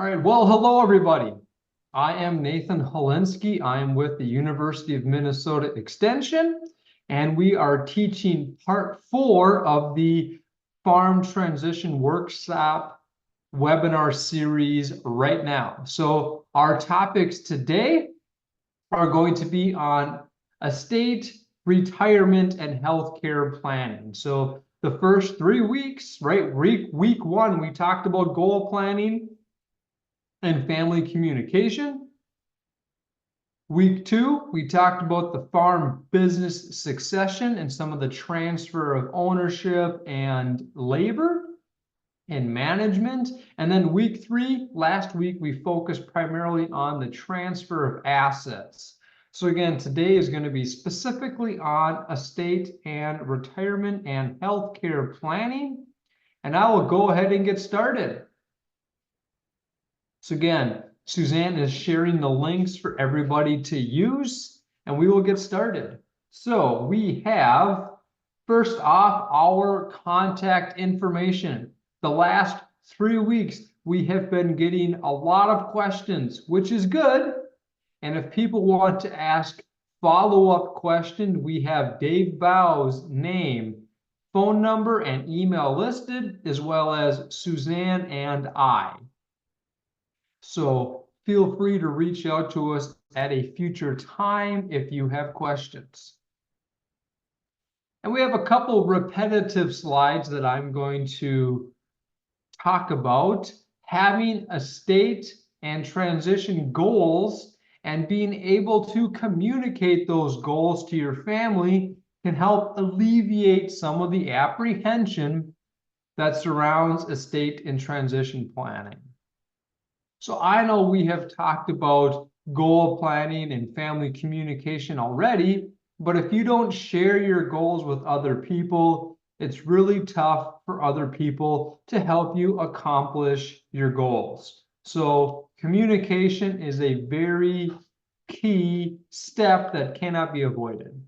All right, well, hello everybody. I am Nathan Holinsky. I am with the University of Minnesota Extension, and we are teaching part 4 of the Farm Transition Workshop webinar series right now. So our topics today are going to be on estate, retirement, and healthcare planning. So the first 3 weeks, right? Week 1, we talked about goal planning and family communication. Week 2, we talked about the farm business succession and some of the transfer of ownership and labor and management. And then week 3, last week, we focused primarily on the transfer of assets. So again, today is going to be specifically on estate and retirement and healthcare planning. And I will go ahead and get started. So again, Suzanne is sharing the links for everybody to use, and we will get started. So we have, first off, our contact information. The last 3 weeks, we have been getting a lot of questions, which is good. And if people want to ask follow-up questions, we have Dave Bow's name, phone number, and email listed, as well as Suzanne and I. So feel free to reach out to us at a future time if you have questions. And we have a couple repetitive slides that I'm going to talk about. Having estate and transition goals and being able to communicate those goals to your family can help alleviate some of the apprehension that surrounds estate and transition planning. So I know we have talked about goal planning and family communication already, but if you don't share your goals with other people, it's really tough for other people to help you accomplish your goals. So communication is a very key step that cannot be avoided.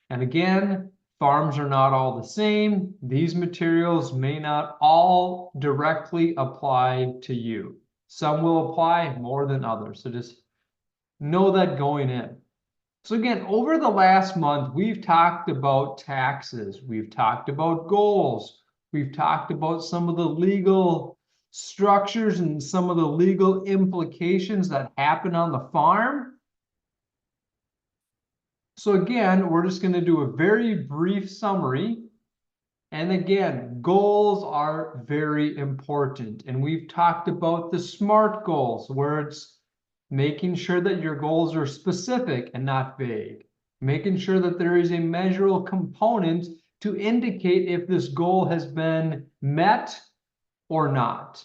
And again, farms are not all the same. These materials may not all directly apply to you. Some will apply more than others. So just know that going in. So again, over the last month, we've talked about taxes. We've talked about goals. We've talked about some of the legal structures and some of the legal implications that happen on the farm. So again, we're just going to do a very brief summary. And again, goals are very important. And we've talked about the SMART goals, where it's making sure that your goals are specific and not vague. Making sure that there is a measurable component to indicate if this goal has been met or not.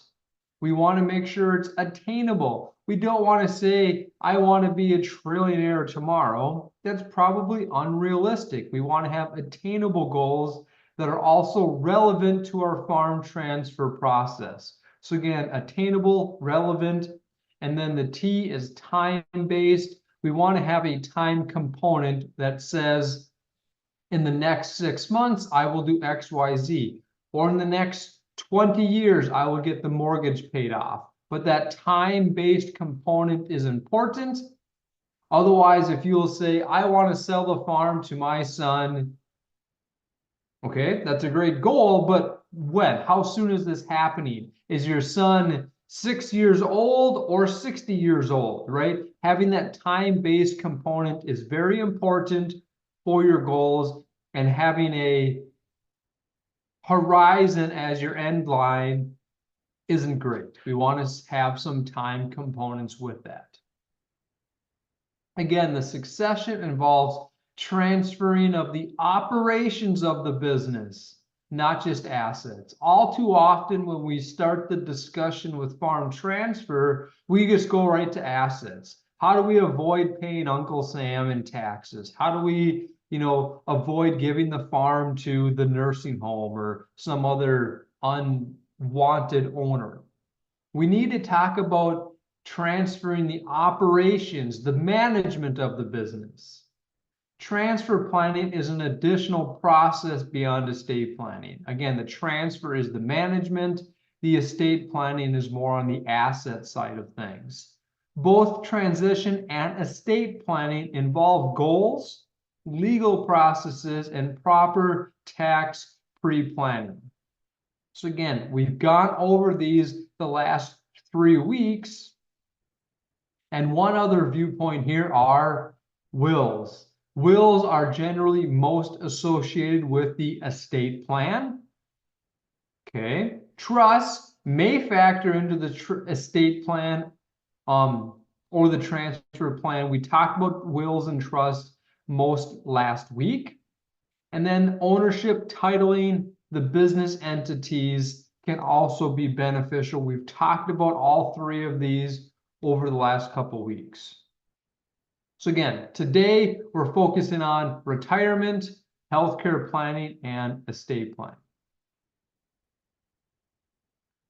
We want to make sure it's attainable. We don't want to say, I want to be a trillionaire tomorrow. That's probably unrealistic. We want to have attainable goals that are also relevant to our farm transfer process. So again, attainable, relevant, and then the T is time-based. We want to have a time component that says, in the next 6 months, I will do X, Y, Z, or in the next 20 years, I will get the mortgage paid off. But that time-based component is important. Otherwise, if you'll say, I want to sell the farm to my son, okay, that's a great goal, but when? How soon is this happening? Is your son 6 years old or 60 years old, right? Having that time-based component is very important for your goals, and having a horizon as your end line isn't great. We want to have some time components with that. Again, the succession involves transferring of the operations of the business, not just assets. All too often when we start the discussion with farm transfer, we just go right to assets. How do we avoid paying Uncle Sam in taxes? How do we, avoid giving the farm to the nursing home or some other unwanted owner? We need to talk about transferring the operations, the management of the business. Transfer planning is an additional process beyond estate planning. Again, the transfer is the management. the estate planning is more on the asset side of things. Both transition and estate planning involve goals, legal processes, and proper tax pre-planning. So again, we've gone over these the last 3 weeks. And one other viewpoint here are wills. Wills are generally most associated with the estate plan. Okay. Trusts may factor into the estate plan or the transfer plan. We talked about wills and trusts most last week. And then ownership, titling, the business entities can also be beneficial. We've talked about all 3 of these over the last couple of weeks. So again, today we're focusing on retirement, healthcare planning, and estate planning.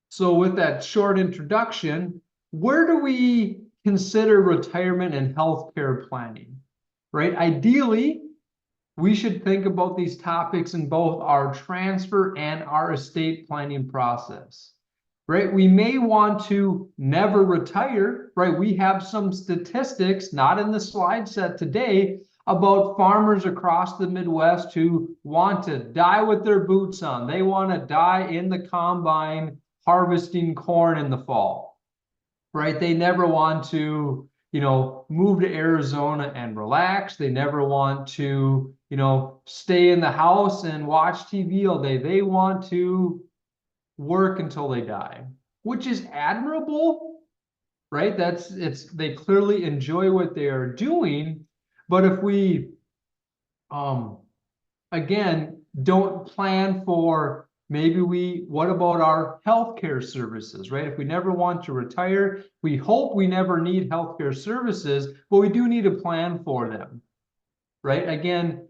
So with that short introduction, where do we consider retirement and healthcare planning, right? Ideally, we should think about these topics in both our transfer and our estate planning process, right? We may want to never retire, right? We have some statistics, not in the slide set today, about farmers across the Midwest who want to die with their boots on. They want to die in the combine harvesting corn in the fall, right? They never want to, move to Arizona and relax. They never want to, stay in the house and watch TV all day. They want to work until they die, which is admirable, right? They clearly enjoy what they are doing. But if we, again, don't plan for what about our healthcare services, right? If we never want to retire, we hope we never need healthcare services, but we do need a plan for them, right? Again,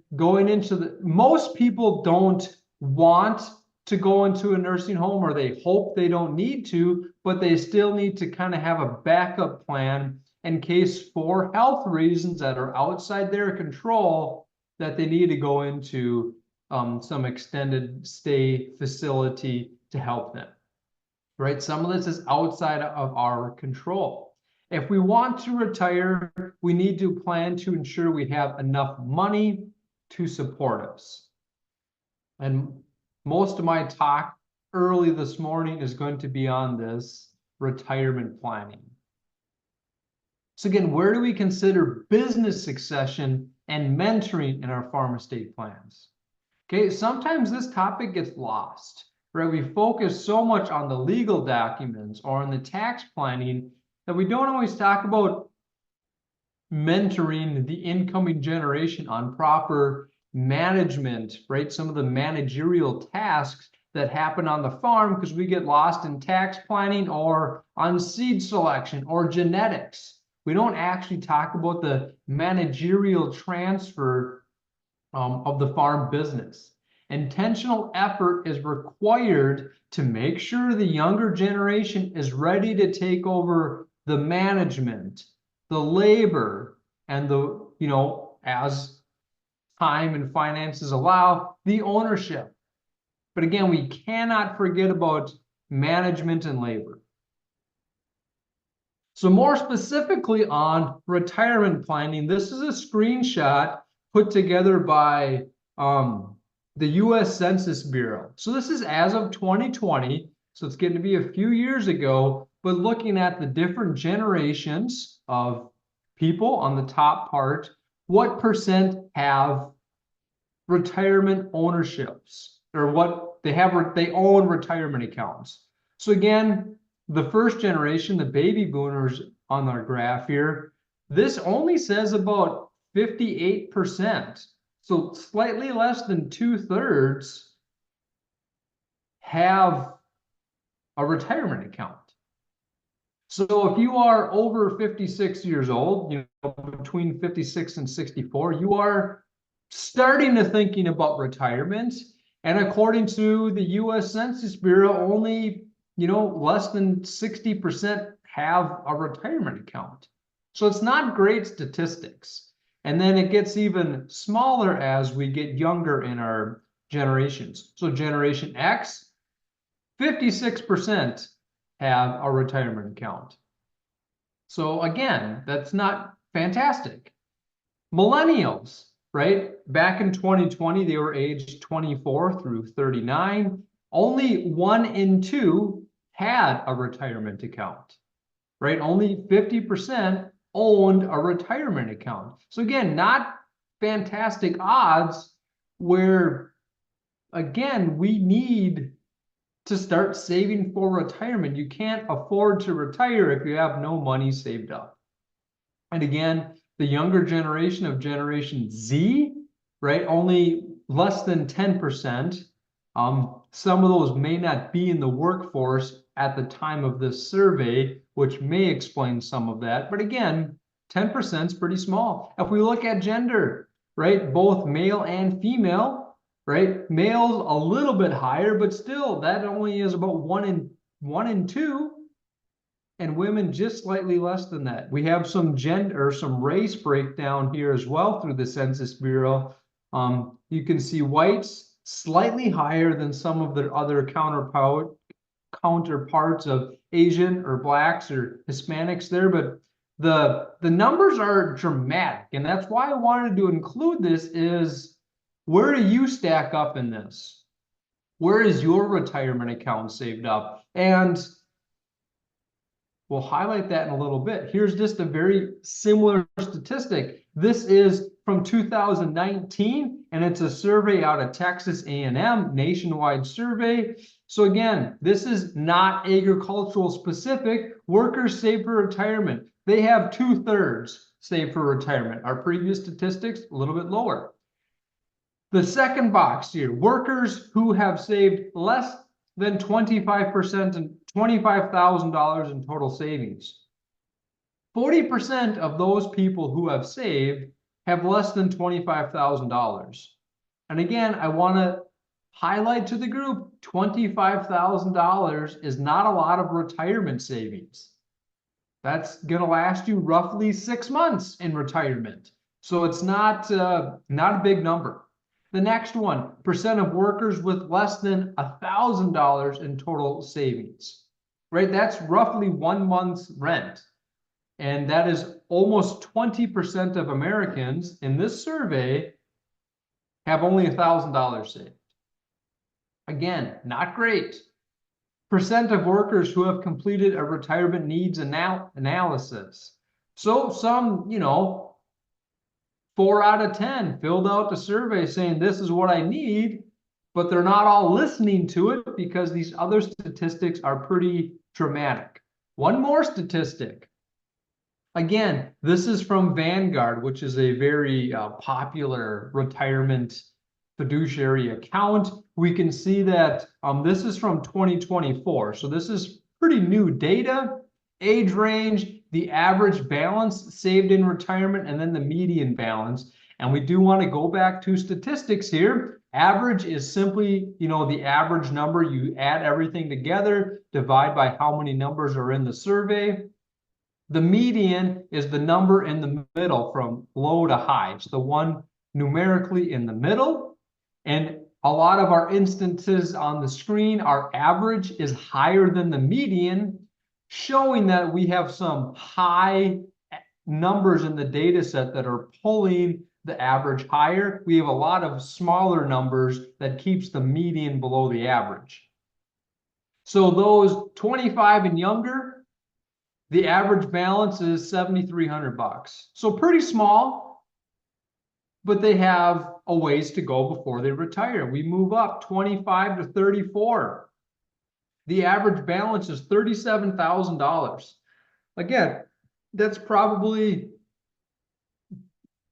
most people don't want to go into a nursing home, or they hope they don't need to, but they still need to kind of have a backup plan in case for health reasons that are outside their control that they need to go into some extended stay facility to help them, right? Some of this is outside of our control. If we want to retire, we need to plan to ensure we have enough money to support us. And most of my talk early this morning is going to be on this retirement planning. So again, where do we consider business succession and mentoring in our farm estate plans? Okay, sometimes this topic gets lost, right? We focus so much on the legal documents or on the tax planning that we don't always talk about mentoring the incoming generation on proper management, right? Some of the managerial tasks that happen on the farm because we get lost in tax planning or on seed selection or genetics. We don't actually talk about the managerial transfer of the farm business. Intentional effort is required to make sure the younger generation is ready to take over the management, the labor, and as time and finances allow, the ownership. But again, we cannot forget about management and labor. So more specifically on retirement planning, this is a screenshot put together by the U.S. Census Bureau. So this is as of 2020, so it's getting to be a few years ago, but looking at the different generations of people on the top part, what percent have retirement ownerships, or what they own retirement accounts. So again, the first generation, the baby boomers on our graph here, this only says about 58%. So slightly less than 2/3 have a retirement account. So if you are over 56 years old, between 56 and 64, you are starting to thinking about retirement. And according to the U.S. Census Bureau, only, less than 60% have a retirement account. So it's not great statistics. And then it gets even smaller as we get younger in our generations. So Generation X, 56% have a retirement account. So again, that's not fantastic. Millennials, right? Back in 2020, they were aged 24 through 39. Only 1 in 2 had a retirement account, right? Only 50% owned a retirement account. So again, not fantastic odds where, again, we need to start saving for retirement. You can't afford to retire if you have no money saved up. And again, the younger generation of Generation Z, right, only less than 10%. Some of those may not be in the workforce at the time of this survey, which may explain some of that. But again, 10% is pretty small. If we look at gender, right, both male and female, right, males a little bit higher, but still that only is about 1 in 2. And women just slightly less than that. We have some gender, some race breakdown here as well through the Census Bureau. You can see whites slightly higher than some of their other counterparts of Asian or blacks or Hispanics there, but the numbers are dramatic, and that's why I wanted to include this. Is where do you stack up in this? Where is your retirement account saved up? And we'll highlight that in a little bit. Here's just a very similar statistic. This is from 2019, and it's a survey out of Texas A&M, nationwide survey. So again, this is not agricultural specific. Workers save for retirement. They have 2/3 save for retirement. Our previous statistics, a little bit lower. The second box here, workers who have saved less than 25% and $25,000 in total savings. 40% of those people who have saved have less than $25,000. And again, I want to highlight to the group, $25,000 is not a lot of retirement savings. That's going to last you roughly 6 months in retirement. So it's not a big number. The next one, percent of workers with less than $1,000 in total savings, right? That's roughly 1 month's rent. And that is almost 20% of Americans in this survey have only $1,000 saved. Again, not great. Percent of workers who have completed a retirement needs analysis. So some, 4 out of 10 filled out the survey saying this is what I need, but they're not all listening to it because these other statistics are pretty dramatic. One more statistic. Again, this is from Vanguard, which is a very popular retirement fiduciary account. We can see that this is from 2024. So this is pretty new data. Age range, the average balance saved in retirement, and then the median balance. And we do want to go back to statistics here. Average is simply, the average number. You add everything together, divide by how many numbers are in the survey. The median is the number in the middle from low to high. It's the one numerically in the middle. And a lot of our instances on the screen, our average is higher than the median, showing that we have some high numbers in the data set that are pulling the average higher. We have a lot of smaller numbers that keeps the median below the average. So those 25 and younger, the average balance is $7,300. So pretty small, but they have a ways to go before they retire. We move up 25 to 34. The average balance is $37,000. Again, that's probably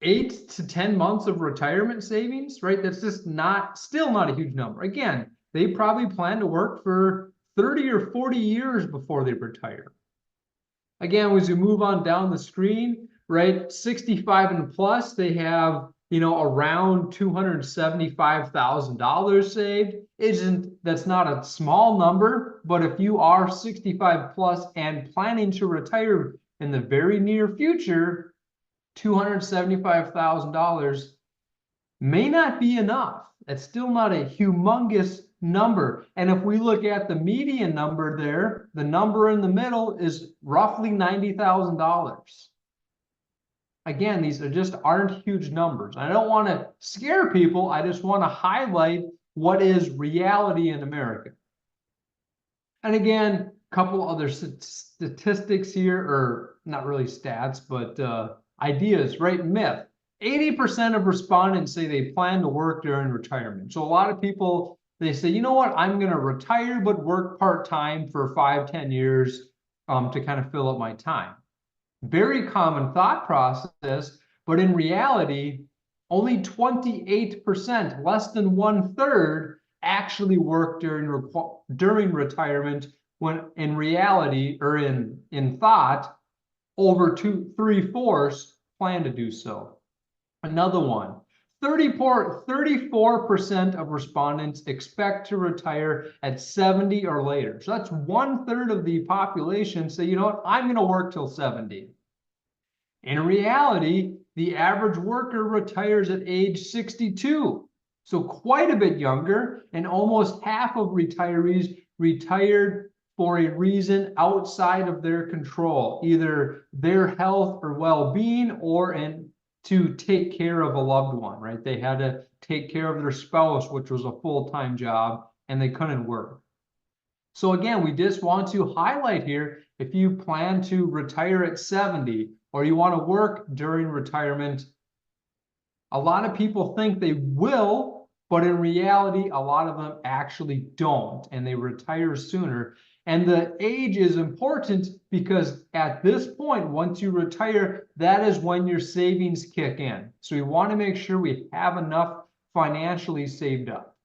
8 to 10 months of retirement savings, right? That's just still not a huge number. Again, they probably plan to work for 30 or 40 years before they retire. Again, as we move on down the screen, right, 65 and plus, they have, around $275,000 saved. That's not a small number, but if you are 65 plus and planning to retire in the very near future, $275,000 may not be enough. It's still not a humongous number. And if we look at the median number there, the number in the middle is roughly $90,000. Again, these just aren't huge numbers. I don't want to scare people. I just want to highlight what is reality in America. And again, a couple other statistics here, or not really stats, but ideas, right? Myth. 80% of respondents say they plan to work during retirement. So a lot of people, they say, you know what, I'm going to retire, but work part-time for 5-10 years to kind of fill up my time. Very common thought process, but in reality, only 28%, less than 1/3, actually work during retirement, when in reality, or in thought, over 3/4 plan to do so. Another one, 34% of respondents expect to retire at 70 or later. So that's 1/3 of the population say, you know what, I'm going to work till 70. In reality, the average worker retires at age 62. So quite a bit younger, and almost half of retirees retired for a reason outside of their control, either their health or well-being, or to take care of a loved one, right? They had to take care of their spouse, which was a full-time job, and they couldn't work. So again, we just want to highlight here, if you plan to retire at 70, or you want to work during retirement, a lot of people think they will, but in reality, a lot of them actually don't, and they retire sooner. And the age is important because at this point, once you retire, that is when your savings kick in. So we want to make sure we have enough financially saved up.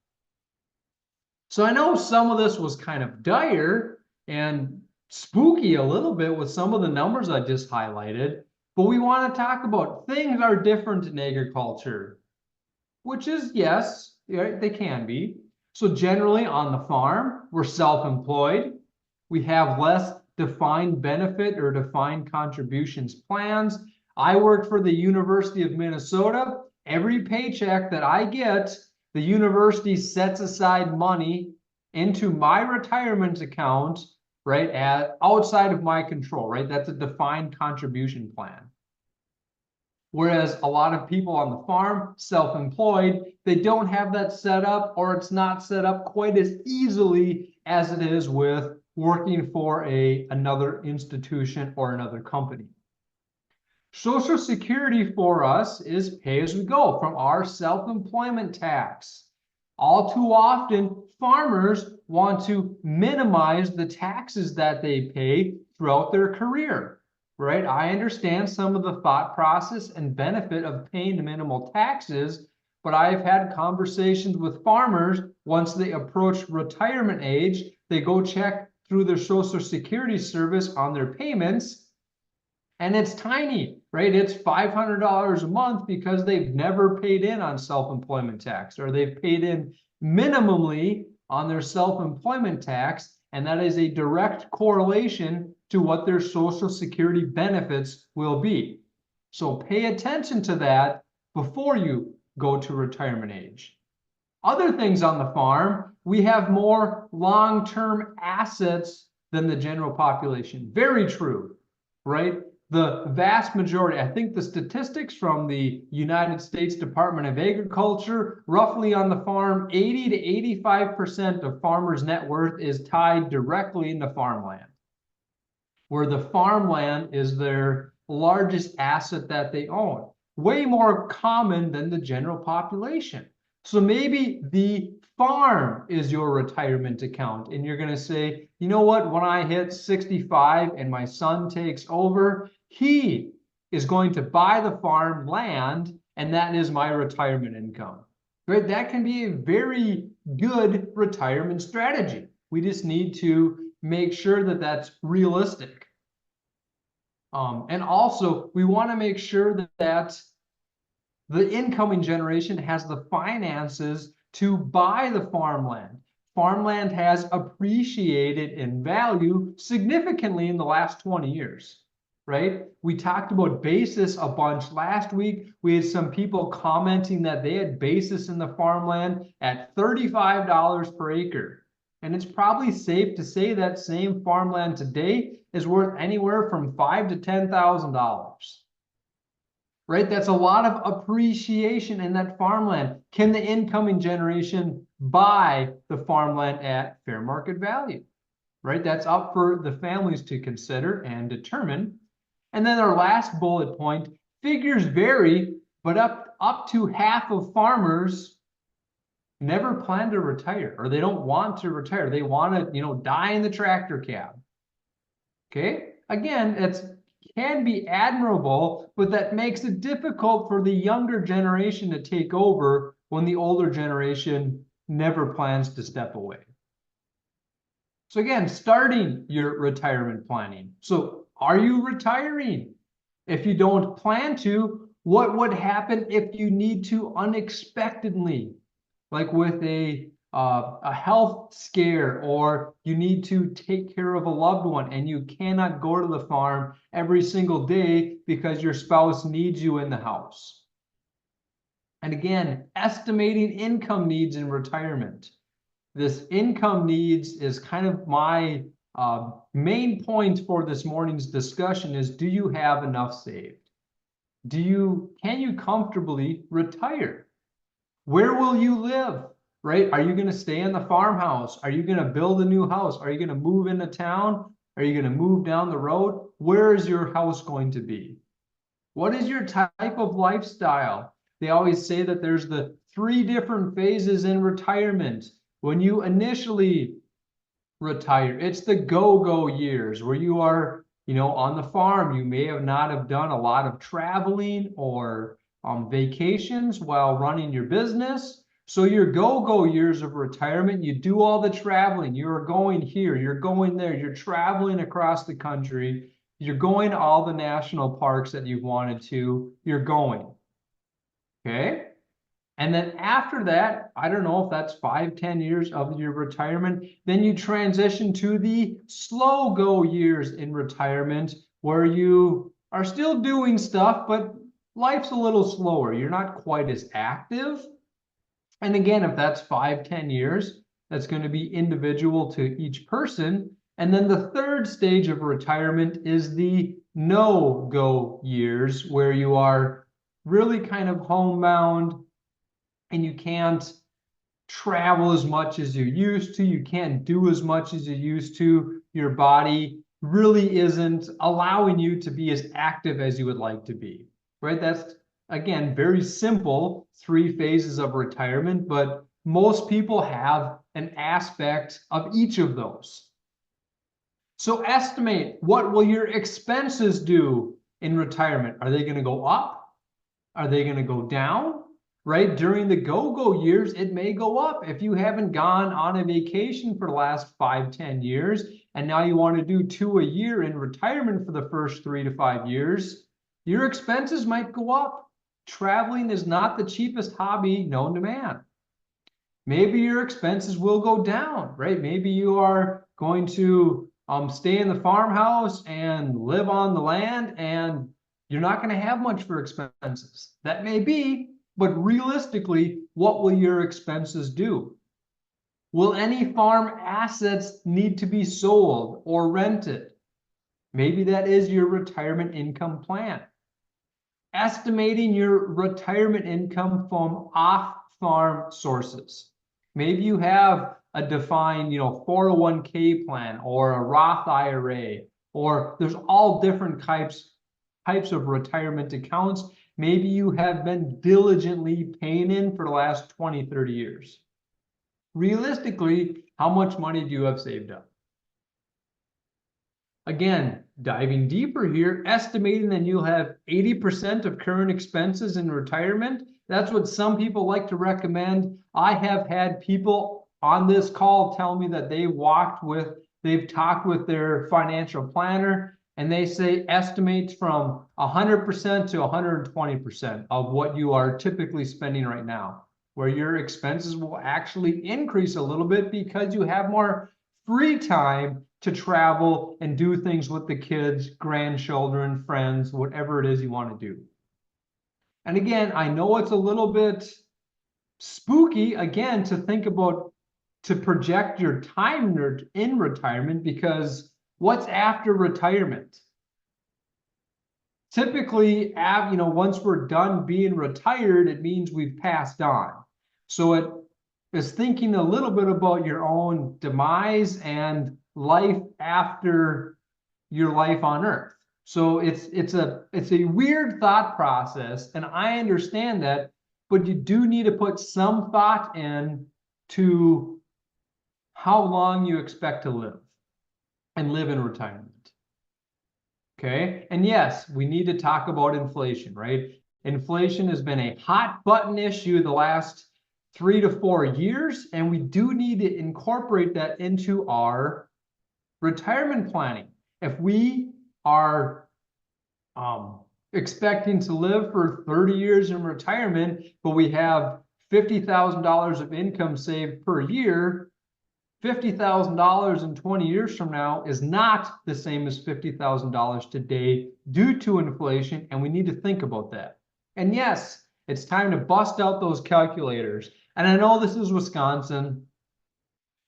So I know some of this was kind of dire and spooky a little bit with some of the numbers I just highlighted, but we want to talk about things are different in agriculture, which is, yes, they can be. So generally on the farm, we're self-employed. We have less defined benefit or defined contributions plans. I work for the University of Minnesota. Every paycheck that I get, the university sets aside money into my retirement account, right, outside of my control, right? That's a defined contribution plan. Whereas a lot of people on the farm, self-employed, they don't have that set up, or it's not set up quite as easily as it is with working for another institution or another company. Social Security for us is pay as we go from our self-employment tax. All too often, farmers want to minimize the taxes that they pay throughout their career, right? I understand some of the thought process and benefit of paying minimal taxes, but I've had conversations with farmers, once they approach retirement age, they go check through their Social Security service on their payments, and it's tiny, right? It's $500 a month because they've never paid in on self-employment tax, or they've paid in minimally on their self-employment tax, and that is a direct correlation to what their Social Security benefits will be. So pay attention to that before you go to retirement age. Other things on the farm, we have more long-term assets than the general population. Very true, right? The vast majority, I think the statistics from the United States Department of Agriculture, roughly on the farm, 80 to 85% of farmers' net worth is tied directly into farmland, where the farmland is their largest asset that they own. Way more common than the general population. So maybe the farm is your retirement account, and you're going to say, you know what, when I hit 65 and my son takes over, he is going to buy the farm land, and that is my retirement income. Right? That can be a very good retirement strategy. We just need to make sure that that's realistic. And also, we want to make sure that the incoming generation has the finances to buy the farmland. Farmland has appreciated in value significantly in the last 20 years. right? We talked about basis a bunch last week. We had some people commenting that they had basis in the farmland at $35 per acre. And it's probably safe to say that same farmland today is worth anywhere from $5,000 to $10,000. Right? That's a lot of appreciation in that farmland. Can the incoming generation buy the farmland at fair market value? Right? That's up for the families to consider and determine. And then our last bullet point, figures vary, but up to half of farmers never plan to retire, or they don't want to retire. They want to, die in the tractor cab. Okay? Again, it's can be admirable, but that makes it difficult for the younger generation to take over when the older generation never plans to step away. So again, starting your retirement planning. So are you retiring? If you don't plan to, what would happen if you need to unexpectedly, like with a health scare, or you need to take care of a loved one and you cannot go to the farm every single day because your spouse needs you in the house? And again, estimating income needs in retirement. This income needs is kind of my main point for this morning's discussion is, do you have enough saved? Can you comfortably retire? Where will you live? Right? Are you going to stay in the farmhouse? Are you going to build a new house? Are you going to move into town? Are you going to move down the road? Where is your house going to be? What is your type of lifestyle? They always say that there's the 3 different phases in retirement. When you initially retire, it's the go-go years where you are, on the farm. You may not have done a lot of traveling or vacations while running your business. So your go-go years of retirement, you do all the traveling. You're going here, you're going there, you're traveling across the country, you're going to all the national parks that you've wanted to, you're going. Okay? And then after that, I don't know if that's 5-10 years of your retirement, then you transition to the slow go years in retirement, where you are still doing stuff, but life's a little slower. You're not quite as active. And again, if that's 5-10 years, that's going to be individual to each person. And then the third stage of retirement is the no-go years, where you are really kind of homebound and you can't travel as much as you used to. You can't do as much as you used to. Your body really isn't allowing you to be as active as you would like to be, right? That's, again, very simple 3 phases of retirement, but most people have an aspect of each of those. So estimate, what will your expenses do in retirement? Are they going to go up? Are they going to go down? Right? During the go-go years, it may go up. If you haven't gone on a vacation for the last 5-10 years, and now you want to do 2 a year in retirement for the first 3 to 5 years, your expenses might go up. Traveling is not the cheapest hobby known to man. Maybe your expenses will go down, right? Maybe you are going to stay in the farmhouse and live on the land, and you're not going to have much for expenses. That may be, but realistically, what will your expenses do? Will any farm assets need to be sold or rented? Maybe that is your retirement income plan. Estimating your retirement income from off-farm sources. Maybe you have a defined, 401k plan or a Roth IRA, or there's all different types of retirement accounts. Maybe you have been diligently paying in for the last 20, 30 years. Realistically, how much money do you have saved up? Again, diving deeper here, estimating that you'll have 80% of current expenses in retirement. That's what some people like to recommend. I have had people on this call tell me that they've talked with their financial planner, and they say estimates from 100% to 120% of what you are typically spending right now, where your expenses will actually increase a little bit because you have more free time to travel and do things with the kids, grandchildren, friends, whatever it is you want to do. And again, I know it's a little bit spooky, again, to think about, to project your time in retirement, because what's after retirement? Typically, once we're done being retired, it means we've passed on. So it is thinking a little bit about your own demise and life after your life on earth. So it's a weird thought process, and I understand that, but you do need to put some thought in to how long you expect to live and live in retirement. Okay, and yes, we need to talk about inflation, right? Inflation has been a hot button issue the last 3 to 4 years, and we do need to incorporate that into our retirement planning. If we are expecting to live for 30 years in retirement, but we have $50,000 of income saved per year, $50,000 in 20 years from now is not the same as $50,000 today due to inflation, and we need to think about that. And yes, it's time to bust out those calculators. And I know this is Wisconsin,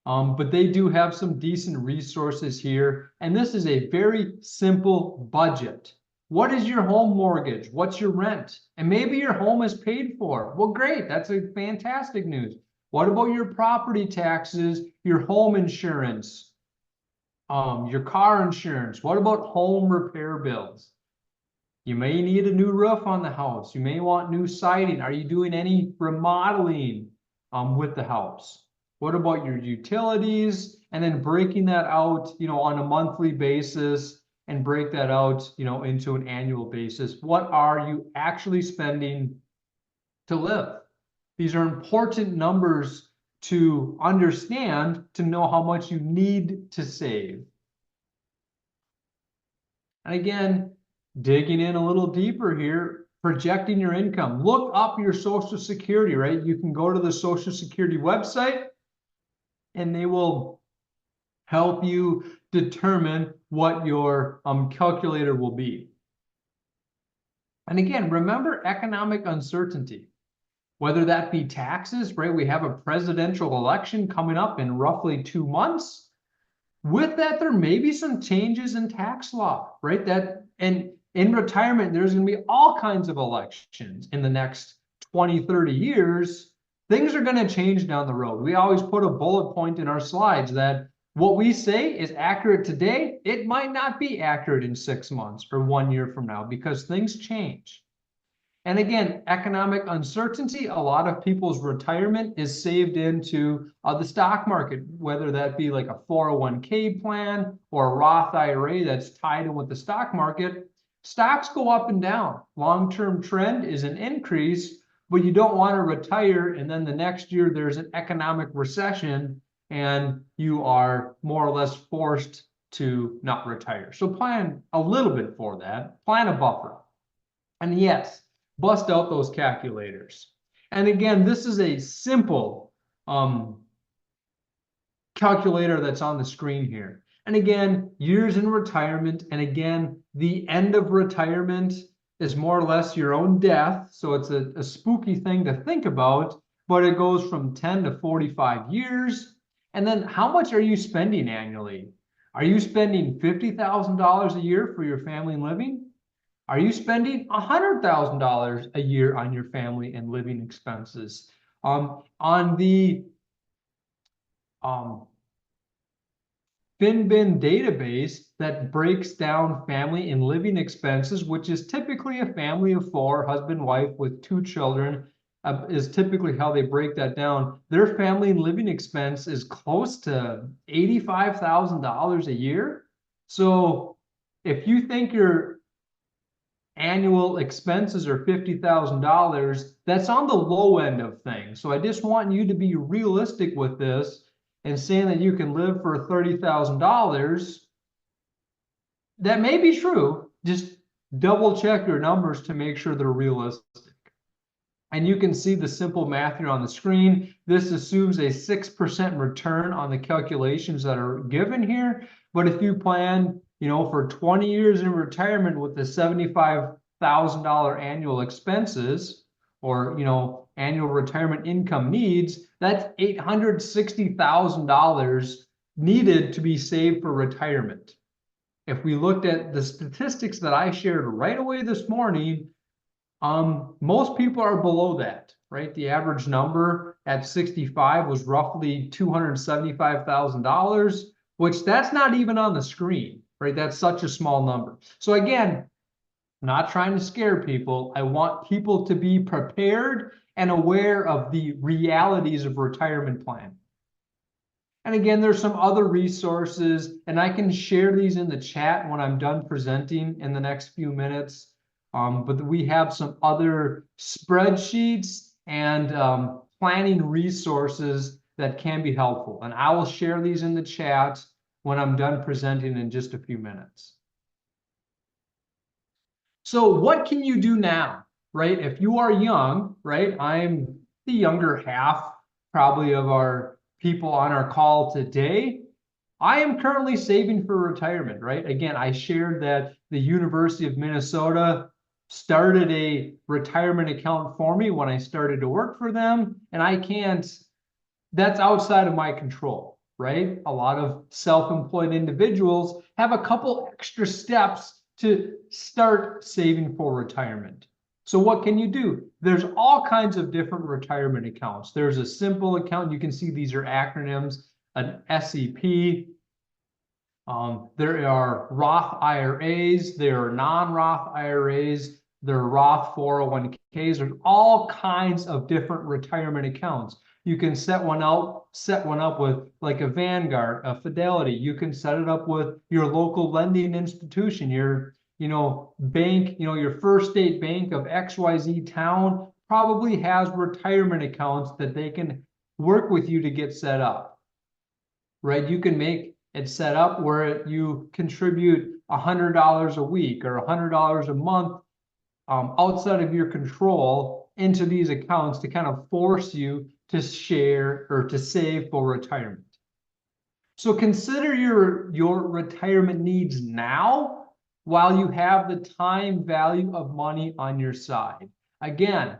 but they do have some decent resources here. And this is a very simple budget. What is your home mortgage? What's your rent? And maybe your home is paid for. Well, great. That's a fantastic news. What about your property taxes, your home insurance, your car insurance? What about home repair bills? You may need a new roof on the house. You may want new siding. Are you doing any remodeling with the house? What about your utilities? And then breaking that out, on a monthly basis, and break that out, into an annual basis. What are you actually spending to live? These are important numbers to understand, to know how much you need to save. And again, digging in a little deeper here, projecting your income. Look up your Social Security, right? You can go to the Social Security website, and they will help you determine what your calculator will be. And again, remember economic uncertainty. Whether that be taxes, right? We have a presidential election coming up in roughly 2 months. With that, there may be some changes in tax law, right? And in retirement, there's going to be all kinds of elections in the next 20, 30 years. Things are going to change down the road. We always put a bullet point in our slides that what we say is accurate today, it might not be accurate in 6 months or 1 year from now, because things change. And again, economic uncertainty, a lot of people's retirement is saved into the stock market, whether that be like a 401k plan or a Roth IRA that's tied in with the stock market. Stocks go up and down. Long-term trend is an increase, but you don't want to retire and then the next year there's an economic recession and you are more or less forced to not retire. So plan a little bit for that. Plan a buffer. And yes, bust out those calculators. And again, this is a simple calculator that's on the screen here. And again, years in retirement. And again, the end of retirement is more or less your own death. So it's a spooky thing to think about, but it goes from 10 to 45 years. And then how much are you spending annually? Are you spending $50,000 a year for your family and living? Are you spending $100,000 a year on your family and living expenses? On the FinBin database that breaks down family and living expenses, which is typically a family of 4, husband, wife with 2 children, is typically how they break that down. Their family and living expense is close to $85,000 a year. So if you think your annual expenses are $50,000, that's on the low end of things. So I just want you to be realistic with this and saying that you can live for $30,000. That may be true. Just double check your numbers to make sure they're realistic. And you can see the simple math here on the screen. This assumes a 6% return on the calculations that are given here. But if you plan, for 20 years in retirement with the $75,000 annual expenses or, annual retirement income needs, that's $860,000 needed to be saved for retirement. If we looked at the statistics that I shared right away this morning, most people are below that, right? The average number at 65 was roughly $275,000, which that's not even on the screen, right? That's such a small number. So again, not trying to scare people. I want people to be prepared and aware of the realities of retirement plan. And again, there's some other resources, and I can share these in the chat when I'm done presenting in the next few minutes. But we have some other spreadsheets and planning resources that can be helpful. And I will share these in the chat when I'm done presenting in just a few minutes. So what can you do now, right? If you are young, right? I'm the younger half probably of our people on our call today. I am currently saving for retirement, right? Again, I shared that the University of Minnesota started a retirement account for me when I started to work for them, and that's outside of my control, right? A lot of self-employed individuals have a couple extra steps to start saving for retirement. So what can you do? There's all kinds of different retirement accounts. There's a simple account. You can see these are acronyms, an SEP. There are Roth IRAs, there are non-Roth IRAs, there are Roth 401ks. There's all kinds of different retirement accounts. You can set one up with like a Vanguard, a Fidelity. You can set it up with your local lending institution, your bank, your First State Bank of XYZ town probably has retirement accounts that they can work with you to get set up, right? You can make it set up where you contribute $100 a week or $100 a month outside of your control into these accounts to kind of force you to share or to save for retirement. So consider your retirement needs now while you have the time value of money on your side. Again,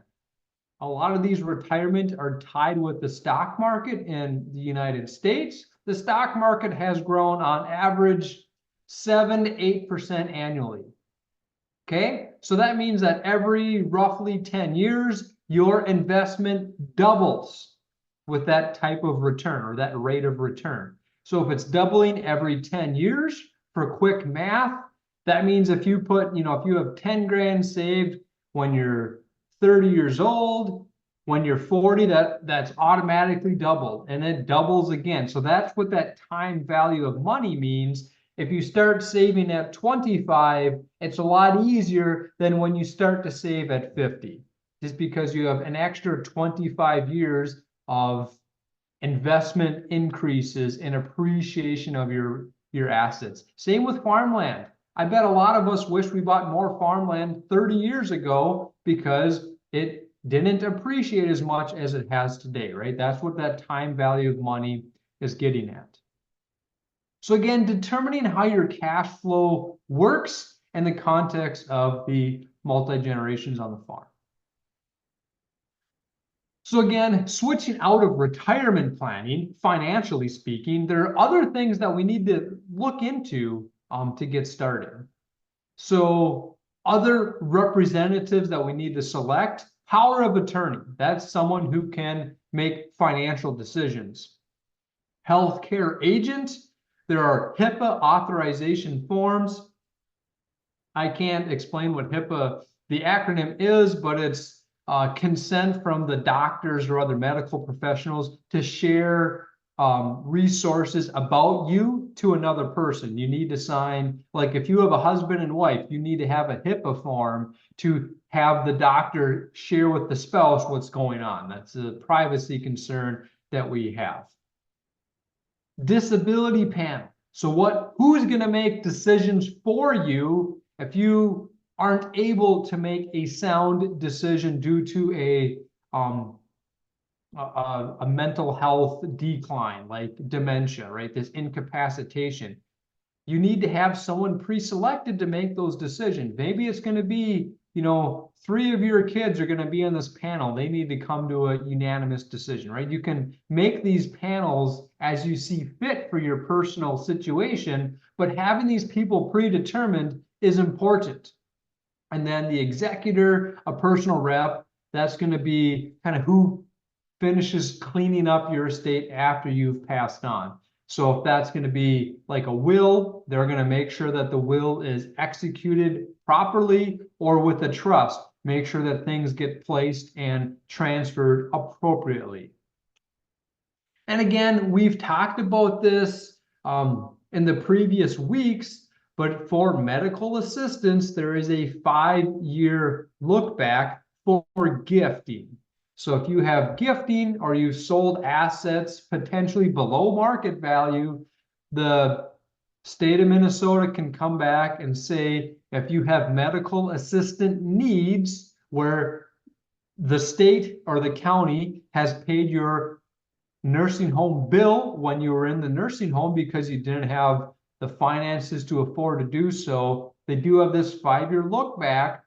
a lot of these retirement are tied with the stock market in the United States. The stock market has grown on average 7 to 8% annually. Okay, so that means that every roughly 10 years, your investment doubles with that type of return or that rate of return. So if it's doubling every 10 years, for quick math, that means if you if you have 10 grand saved when you're 30 years old, when you're 40, that's automatically doubled, and it doubles again. So that's what that time value of money means. If you start saving at 25, it's a lot easier than when you start to save at 50, just because you have an extra 25 years of investment increases and appreciation of your assets. Same with farmland. I bet a lot of us wish we bought more farmland 30 years ago because it didn't appreciate as much as it has today, right? That's what that time value of money is getting at. So again, determining how your cash flow works in the context of the multi-generations on the farm. So again, switching out of retirement planning, financially speaking, there are other things that we need to look into to get started. So other representatives that we need to select, power of attorney. That's someone who can make financial decisions. Healthcare agent. There are HIPAA authorization forms. I can't explain what HIPAA, the acronym is, but it's consent from the doctors or other medical professionals to share resources about you to another person. You need to sign, like if you have a husband and wife, you need to have a HIPAA form to have the doctor share with the spouse what's going on. That's a privacy concern that we have. Disability panel. So who's going to make decisions for you if you aren't able to make a sound decision due to a mental health decline, like dementia, right? This incapacitation. You need to have someone pre-selected to make those decisions. Maybe it's going to be, 3 of your kids are going to be on this panel. They need to come to a unanimous decision, right? You can make these panels as you see fit for your personal situation, but having these people predetermined is important. And then the executor, a personal rep, that's going to be kind of who finishes cleaning up your estate after you've passed on. So if that's going to be like a will, they're going to make sure that the will is executed properly, or with a trust, make sure that things get placed and transferred appropriately. And again, we've talked about this in the previous weeks, but for medical assistance, there is a 5-year look back for gifting. So if you have gifting or you sold assets potentially below market value, the state of Minnesota can come back and say, if you have medical assistant needs where the state or the county has paid your nursing home bill when you were in the nursing home because you didn't have the finances to afford to do so, they do have this 5-year look back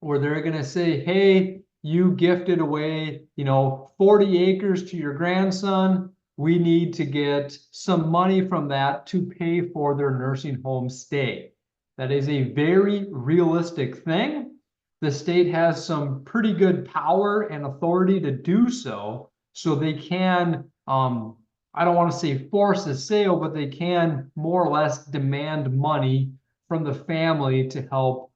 where they're going to say, hey, you gifted away, 40 acres to your grandson. We need to get some money from that to pay for their nursing home stay. That is a very realistic thing. The state has some pretty good power and authority to do so. So they can, I don't want to say force a sale, but they can more or less demand money from the family to help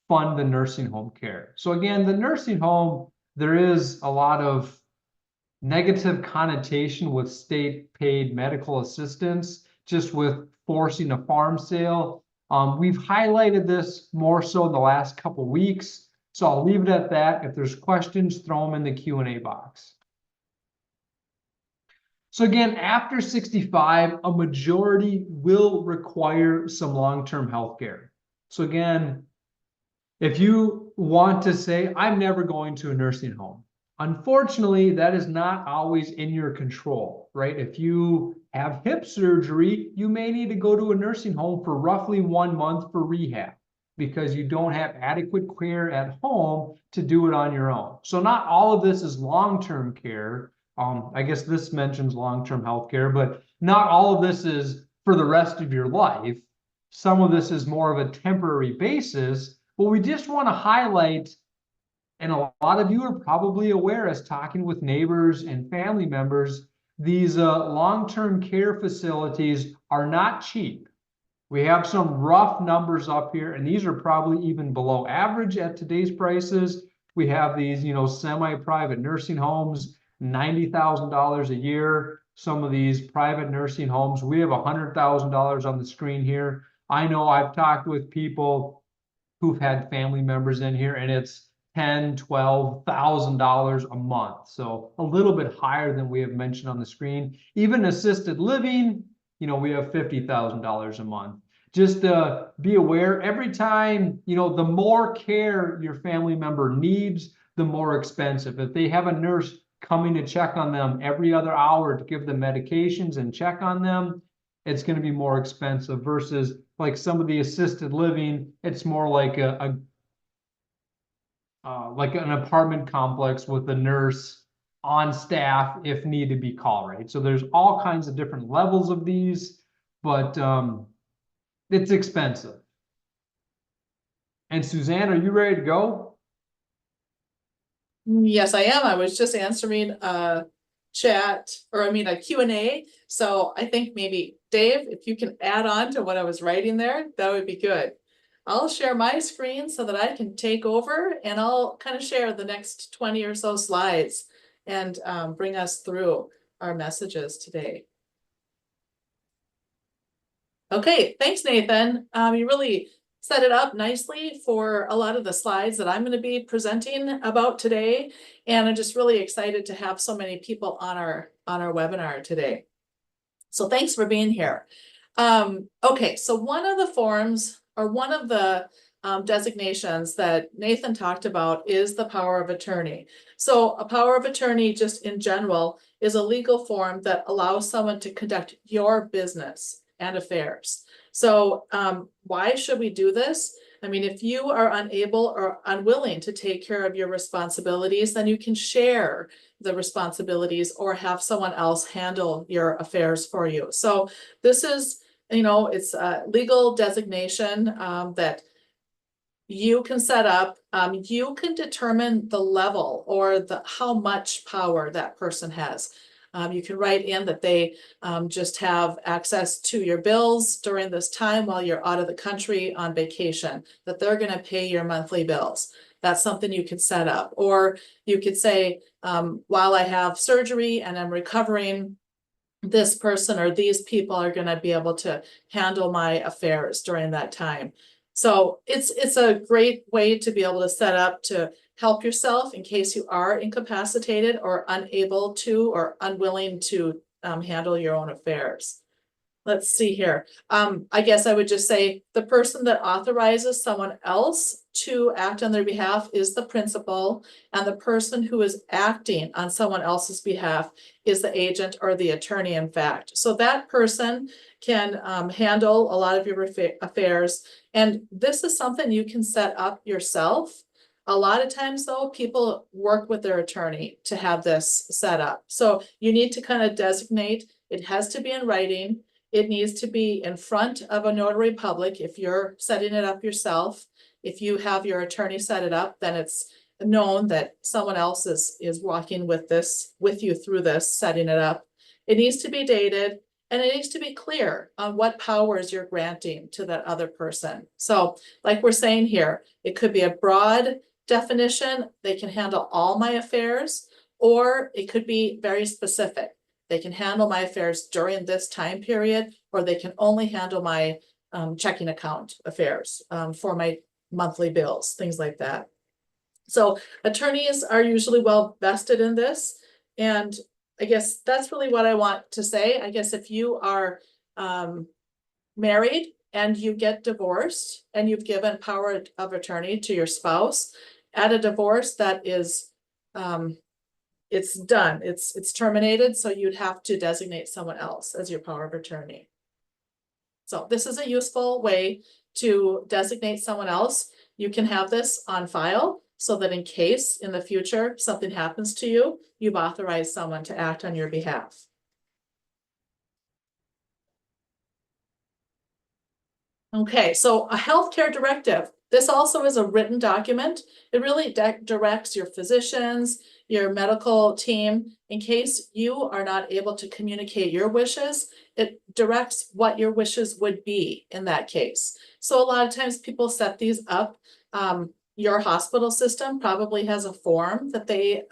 fund the nursing home care. So again, the nursing home, there is a lot of negative connotation with state paid medical assistance, just with forcing a farm sale. We've highlighted this more so in the last couple weeks, so I'll leave it at that. If there's questions, throw them in the Q&A box. So again, after 65, a majority will require some long-term health care. So again, if you want to say, I'm never going to a nursing home, unfortunately, that is not always in your control, right? If you have hip surgery, you may need to go to a nursing home for roughly 1 month for rehab because you don't have adequate care at home to do it on your own. So not all of this is long-term care. I guess this mentions long-term health care, but not all of this is for the rest of your life. Some of this is more of a temporary basis. But we just want to highlight, and a lot of you are probably aware as talking with neighbors and family members, these long-term care facilities are not cheap. We have some rough numbers up here, and these are probably even below average at today's prices. We have these, semi-private nursing homes, $90,000 a year. Some of these private nursing homes, we have $100,000 on the screen here. I know I've talked with people who've had family members in here, and it's $10,000, $12,000 a month. So a little bit higher than we have mentioned on the screen. Even assisted living, we have $50,000 a month. Just be aware, every time, the more care your family member needs, the more expensive. If they have a nurse coming to check on them every other hour to give them medications and check on them, it's going to be more expensive versus like some of the assisted living. It's more like like an apartment complex with a nurse on staff if need to be called, right? So there's all kinds of different levels of these, but it's expensive. And Suzanne, are you ready to go? Yes, I am. I was just answering chat, or a Q&A. So I think maybe Dave, if you can add on to what I was writing there, that would be good. I'll share my screen so that I can take over, and I'll kind of share the next 20 or so slides and bring us through our messages today. Okay, thanks, Nathan. You really set it up nicely for a lot of the slides that I'm going to be presenting about today. And I'm just really excited to have so many people on our webinar today. So thanks for being here. Okay, so one of the forms, or one of the designations that Nathan talked about is the power of attorney. So a power of attorney, just in general, is a legal form that allows someone to conduct your business and affairs. So why should we do this? I mean, if you are unable or unwilling to take care of your responsibilities, then you can share the responsibilities or have someone else handle your affairs for you. So this is, it's a legal designation that you can set up. You can determine the level or how much power that person has. You can write in that they just have access to your bills during this time while you're out of the country on vacation, that they're going to pay your monthly bills. That's something you could set up. Or you could say, while I have surgery and I'm recovering, this person or these people are going to be able to handle my affairs during that time. So it's a great way to be able to set up to help yourself in case you are incapacitated or unable to or unwilling to handle your own affairs. Let's see here. I guess I would just say the person that authorizes someone else to act on their behalf is the principal, and the person who is acting on someone else's behalf is the agent or the attorney, in fact. So that person can handle a lot of your affairs. And this is something you can set up yourself. A lot of times, though, people work with their attorney to have this set up. So you need to kind of designate, it has to be in writing. It needs to be in front of a notary public if you're setting it up yourself. If you have your attorney set it up, then it's known that someone else is walking with you through this, setting it up. It needs to be dated, and it needs to be clear on what powers you're granting to that other person. So like we're saying here, it could be a broad definition. They can handle all my affairs, or it could be very specific. They can handle my affairs during this time period, or they can only handle my checking account affairs for my monthly bills, things like that. So attorneys are usually well vested in this. And I guess that's really what I want to say. I guess if you are married and you get divorced and you've given power of attorney to your spouse, at a divorce that is it's done, it's terminated, so you'd have to designate someone else as your power of attorney. So this is a useful way to designate someone else. You can have this on file so that in case in the future something happens to you, you've authorized someone to act on your behalf. Okay, so a healthcare directive. This also is a written document. It really directs your physicians, your medical team. In case you are not able to communicate your wishes, it directs what your wishes would be in that case. So a lot of times people set these up. Your hospital system probably has a form that they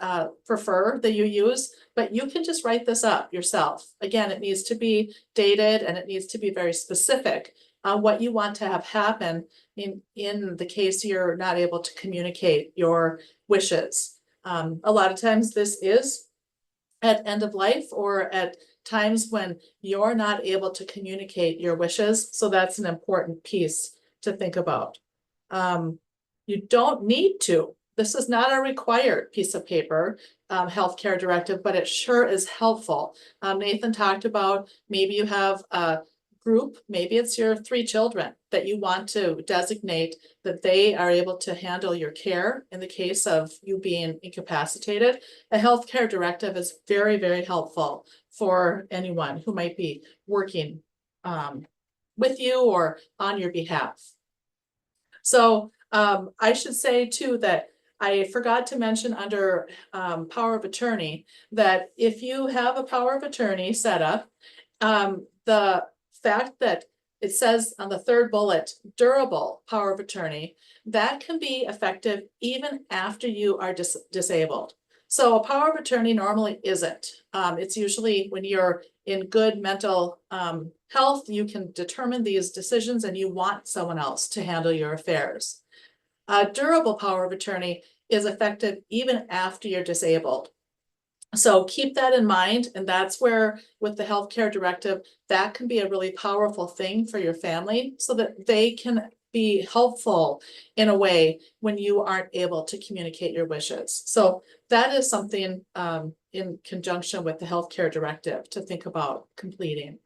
prefer that you use, but you can just write this up yourself. Again, it needs to be dated and it needs to be very specific on what you want to have happen in the case you're not able to communicate your wishes. A lot of times this is at end of life or at times when you're not able to communicate your wishes. So that's an important piece to think about. You don't need to. This is not a required piece of paper, healthcare directive, but it sure is helpful. Nathan talked about maybe you have a group, maybe it's your 3 children that you want to designate that they are able to handle your care in the case of you being incapacitated. A healthcare directive is very, very helpful for anyone who might be working with you or on your behalf. So I should say too that I forgot to mention under power of attorney that if you have a power of attorney set up, the fact that it says on the 3rd bullet, durable power of attorney, that can be effective even after you are disabled. So a power of attorney normally isn't. It's usually when you're in good mental health, you can determine these decisions and you want someone else to handle your affairs. A durable power of attorney is effective even after you're disabled. So keep that in mind, and that's where with the healthcare directive, that can be a really powerful thing for your family so that they can be helpful in a way when you aren't able to communicate your wishes. So that is something in conjunction with the healthcare directive to think about completing.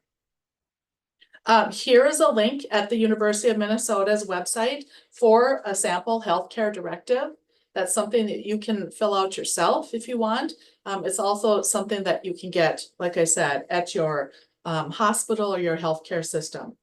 Here is a link at the University of Minnesota's website for a sample healthcare directive. That's something that you can fill out yourself if you want. It's also something that you can get, like I said, at your hospital or your healthcare system.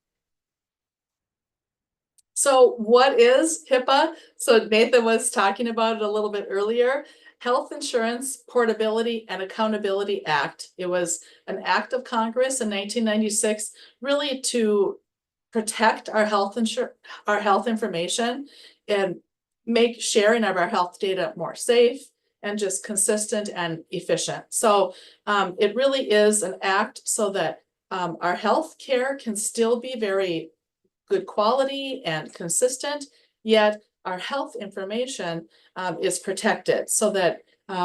So what is HIPAA? So Nathan was talking about it a little bit earlier. Health Insurance Portability and Accountability Act. It was an act of Congress in 1996, really to protect our health information and make sharing of our health data more safe and just consistent and efficient. So it really is an act so that our health care can still be very good quality and consistent, yet our health information is protected so that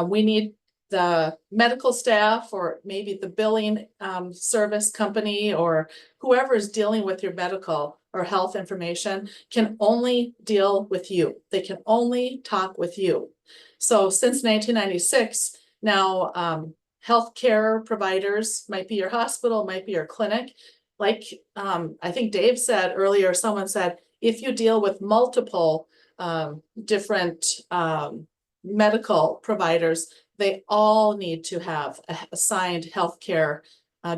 we need the medical staff or maybe the billing service company or whoever is dealing with your medical or health information can only deal with you. They can only talk with you. So since 1996, now healthcare providers, might be your hospital, might be your clinic, like I think Dave said earlier, someone said, if you deal with multiple different medical providers, they all need to have a signed healthcare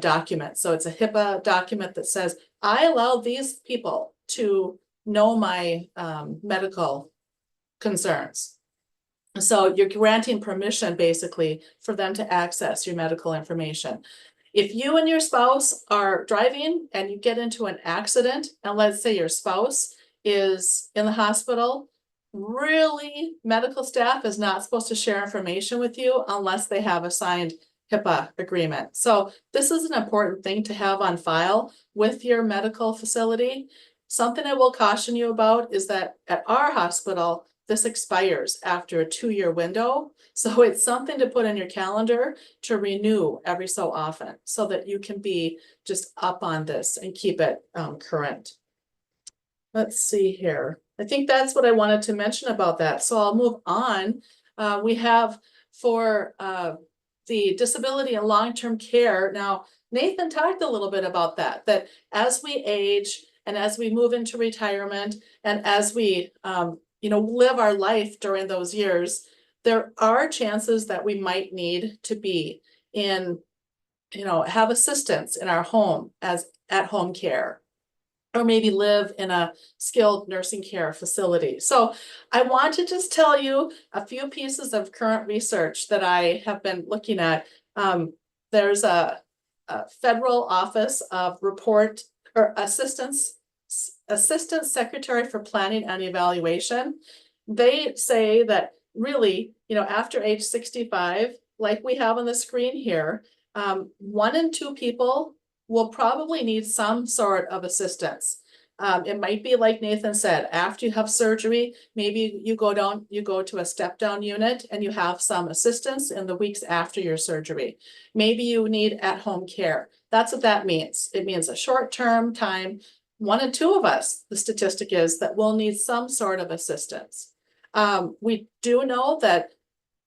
document. So it's a HIPAA document that says, I allow these people to know my medical concerns. So you're granting permission basically for them to access your medical information. If you and your spouse are driving and you get into an accident, and let's say your spouse is in the hospital, really medical staff is not supposed to share information with you unless they have a signed HIPAA agreement. So this is an important thing to have on file with your medical facility. Something I will caution you about is that at our hospital, this expires after a 2-year window. So it's something to put in your calendar to renew every so often so that you can be just up on this and keep it current. Let's see here. I think that's what I wanted to mention about that. So I'll move on. We have for the disability and long-term care. Now, Nathan talked a little bit about that as we age and as we move into retirement and as we live our life during those years, there are chances that we might need to be in, have assistance in our home as at-home care, or maybe live in a skilled nursing care facility. So I want to just tell you a few pieces of current research that I have been looking at. There's a Federal Office of Assistant Secretary for Planning and Evaluation. They say that really, after age 65, like we have on the screen here, 1 in 2 people will probably need some sort of assistance. It might be like Nathan said, after you have surgery, maybe you go to a step down unit and you have some assistance in the weeks after your surgery. Maybe you need at-home care. That's what that means. It means a short-term time. 1 in 2 of us, the statistic is that we'll need some sort of assistance. We do know that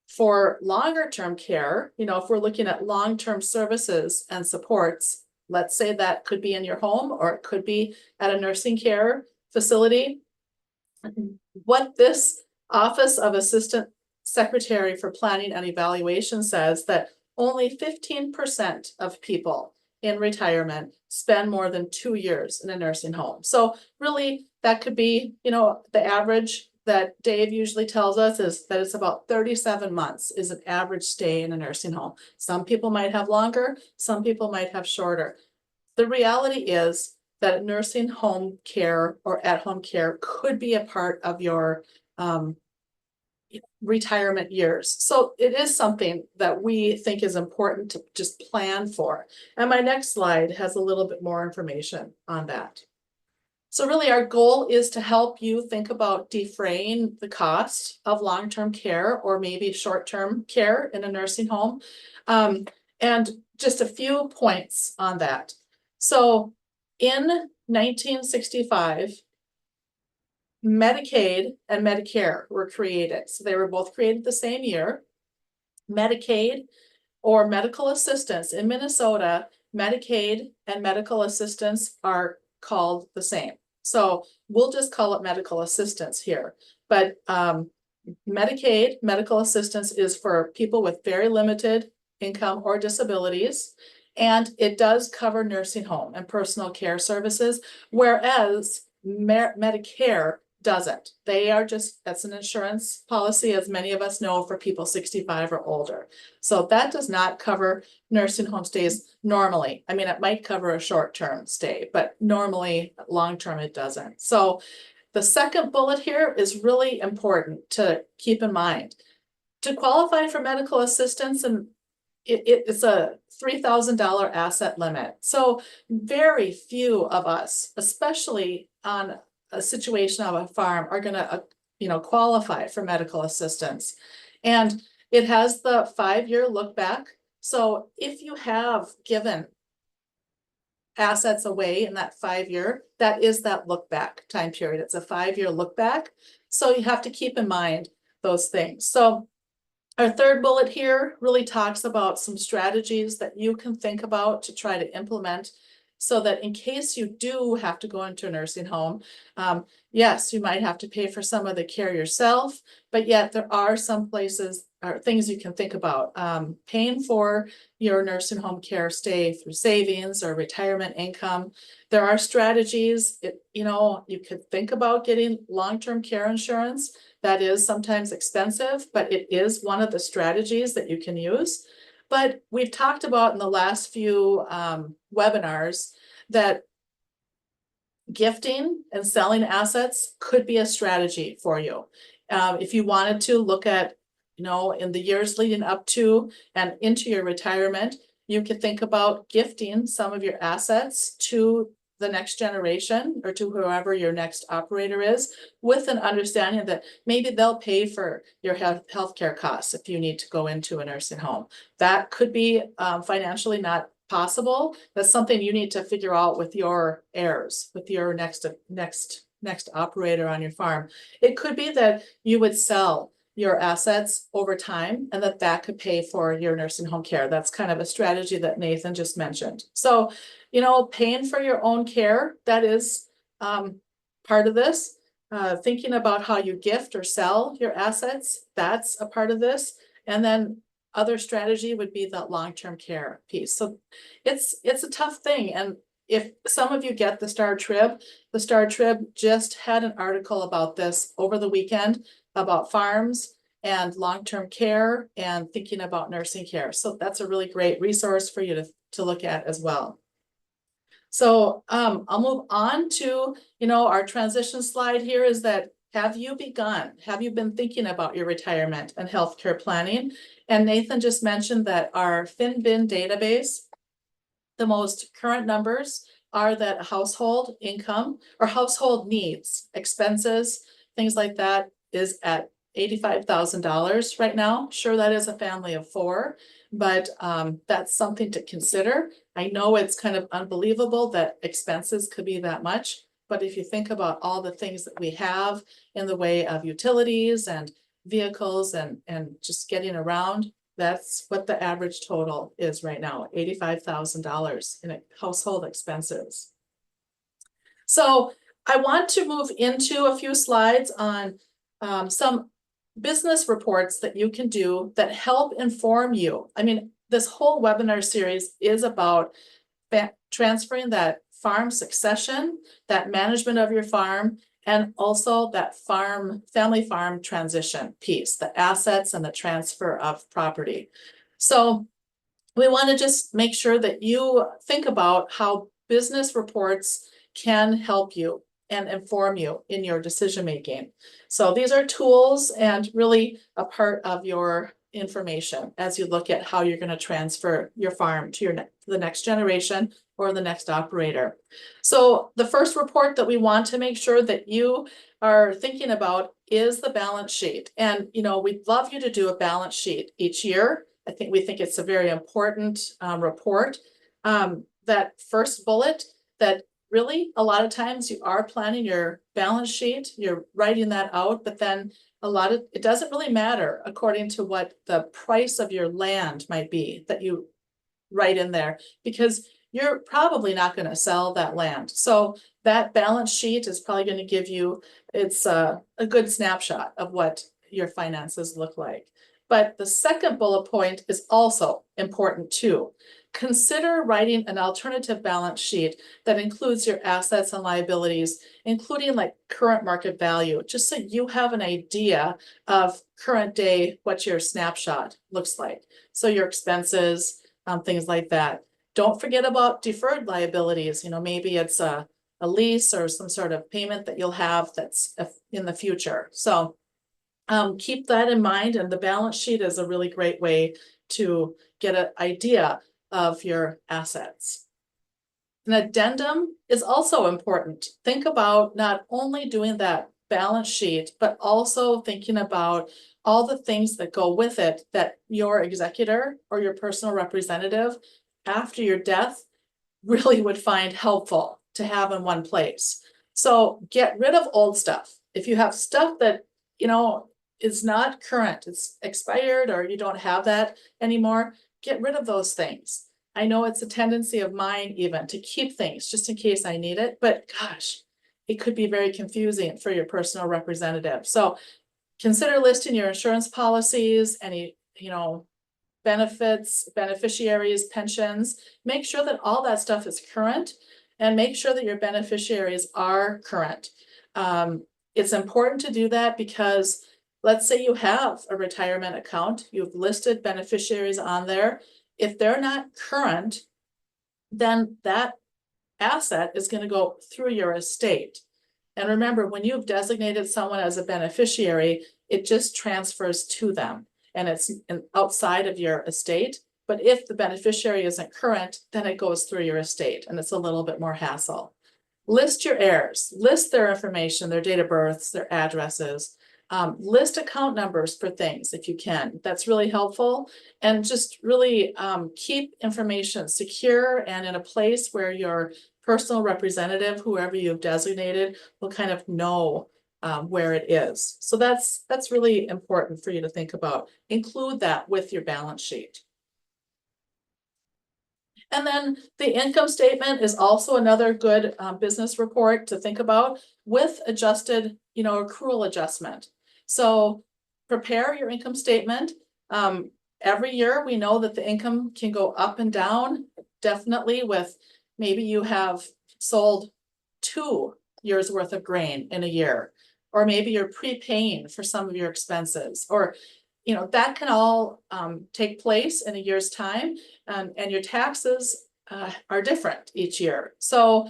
for longer term care, if we're looking at long-term services and supports, let's say that could be in your home or it could be at a nursing care facility. What this Office of Assistant Secretary for Planning and Evaluation says that only 15% of people in retirement spend more than 2 years in a nursing home. So really that could be, the average that Dave usually tells us is that it's about 37 months is an average stay in a nursing home. Some people might have longer, some people might have shorter. The reality is that nursing home care or at-home care could be a part of your retirement years. So it is something that we think is important to just plan for. And my next slide has a little bit more information on that. So really our goal is to help you think about defraying the cost of long-term care or maybe short-term care in a nursing home. And just a few points on that. So in 1965, Medicaid and Medicare were created. So they were both created the same year. Medicaid or medical assistance in Minnesota, Medicaid and medical assistance are called the same. So we'll just call it medical assistance here. But Medicaid, medical assistance is for people with very limited income or disabilities. And it does cover nursing home and personal care services, whereas Medicare doesn't. They are just, that's an insurance policy, as many of us know, for people 65 or older. So that does not cover nursing home stays normally. I mean, it might cover a short-term stay, but normally, long-term, it doesn't. So the second bullet here is really important to keep in mind. To qualify for medical assistance, and it's a $3,000 asset limit. So very few of us, especially on a situation of a farm, are gonna, qualify for medical assistance. And it has the 5-year look back. So if you have given assets away in that 5-year, that is that look back time period. It's a 5-year look back. So you have to keep in mind those things. So our third bullet here really talks about some strategies that you can think about to try to implement so that in case you do have to go into a nursing home, yes, you might have to pay for some of the care yourself, but yet there are some places or things you can think about. Paying for your nursing home care stay through savings or retirement income. There are strategies, you could think about getting long-term care insurance. That is sometimes expensive, but it is one of the strategies that you can use. But we've talked about in the last few webinars that gifting and selling assets could be a strategy for you. If you wanted to look at, in the years leading up to and into your retirement, you could think about gifting some of your assets to the next generation or to whoever your next operator is, with an understanding that maybe they'll pay for your healthcare costs if you need to go into a nursing home. That could be financially not possible. That's something you need to figure out with your heirs, with your next operator on your farm. It could be that you would sell your assets over time and that could pay for your nursing home care. That's kind of a strategy that Nathan just mentioned. So, paying for your own care, that is part of this. Thinking about how you gift or sell your assets, that's a part of this. And then other strategy would be the long-term care piece. So it's a tough thing. And if some of you get the Star Trib just had an article about this over the weekend about farms and long-term care and thinking about nursing care. So that's a really great resource for you to look at as well. So I'll move on to, our transition slide here is that, have you been thinking about your retirement and healthcare planning? And Nathan just mentioned that our FinBin database, the most current numbers are that household income or household needs, expenses, things like that is at $85,000 right now. Sure, that is a family of 4, but that's something to consider. I know it's kind of unbelievable that expenses could be that much, but if you think about all the things that we have in the way of utilities and vehicles and just getting around, that's what the average total is right now, $85,000 in household expenses. So I want to move into a few slides on some business reports that you can do that help inform you. I mean, this whole webinar series is about transferring that farm succession, that management of your farm, and also that family farm transition piece, the assets and the transfer of property. So we want to just make sure that you think about how business reports can help you and inform you in your decision making. So these are tools and really a part of your information as you look at how you're going to transfer your farm to the next generation or the next operator. So the first report that we want to make sure that you are thinking about is the balance sheet. And we'd love you to do a balance sheet each year. We think it's a very important report. That first bullet, that really, a lot of times you are planning your balance sheet, you're writing that out, but then it doesn't really matter according to what the price of your land might be that you write in there, because you're probably not going to sell that land. So that balance sheet is probably going to give you, it's a good snapshot of what your finances look like. But the second bullet point is also important too. Consider writing an alternative balance sheet that includes your assets and liabilities, including like current market value, just so you have an idea of current day, what your snapshot looks like. So your expenses, things like that. Don't forget about deferred liabilities. You know, maybe it's a lease or some sort of payment that you'll have that's in the future. So keep that in mind, and the balance sheet is a really great way to get an idea of your assets. An addendum is also important. Think about not only doing that balance sheet, but also thinking about all the things that go with it that your executor or your personal representative after your death really would find helpful to have in one place. So get rid of old stuff. If you have stuff that, you know, is not current, it's expired, or you don't have that anymore, get rid of those things. I know it's a tendency of mine even to keep things just in case I need it, but gosh, it could be very confusing for your personal representative. So consider listing your insurance policies, any, you know, benefits, beneficiaries, pensions. Make sure that all that stuff is current, and make sure that your beneficiaries are current. It's important to do that because let's say you have a retirement account, you've listed beneficiaries on there. If they're not current, then that asset is going to go through your estate. And remember, when you've designated someone as a beneficiary, it just transfers to them and it's outside of your estate. But if the beneficiary isn't current, then it goes through your estate and it's a little bit more hassle. List your heirs, list their information, their date of births, their addresses, list account numbers for things if you can. That's really helpful. And just really keep information secure and in a place where your personal representative, whoever you've designated, will kind of know where it is. So that's really important for you to think about. Include that with your balance sheet. And then the income statement is also another good business report to think about with adjusted, you know, accrual adjustment. So prepare your income statement. Every year we know that the income can go up and down, definitely with maybe you have sold 2 years worth of grain in a year, or maybe you're prepaying for some of your expenses, or you know, that can all take place in a year's time, and your taxes are different each year. So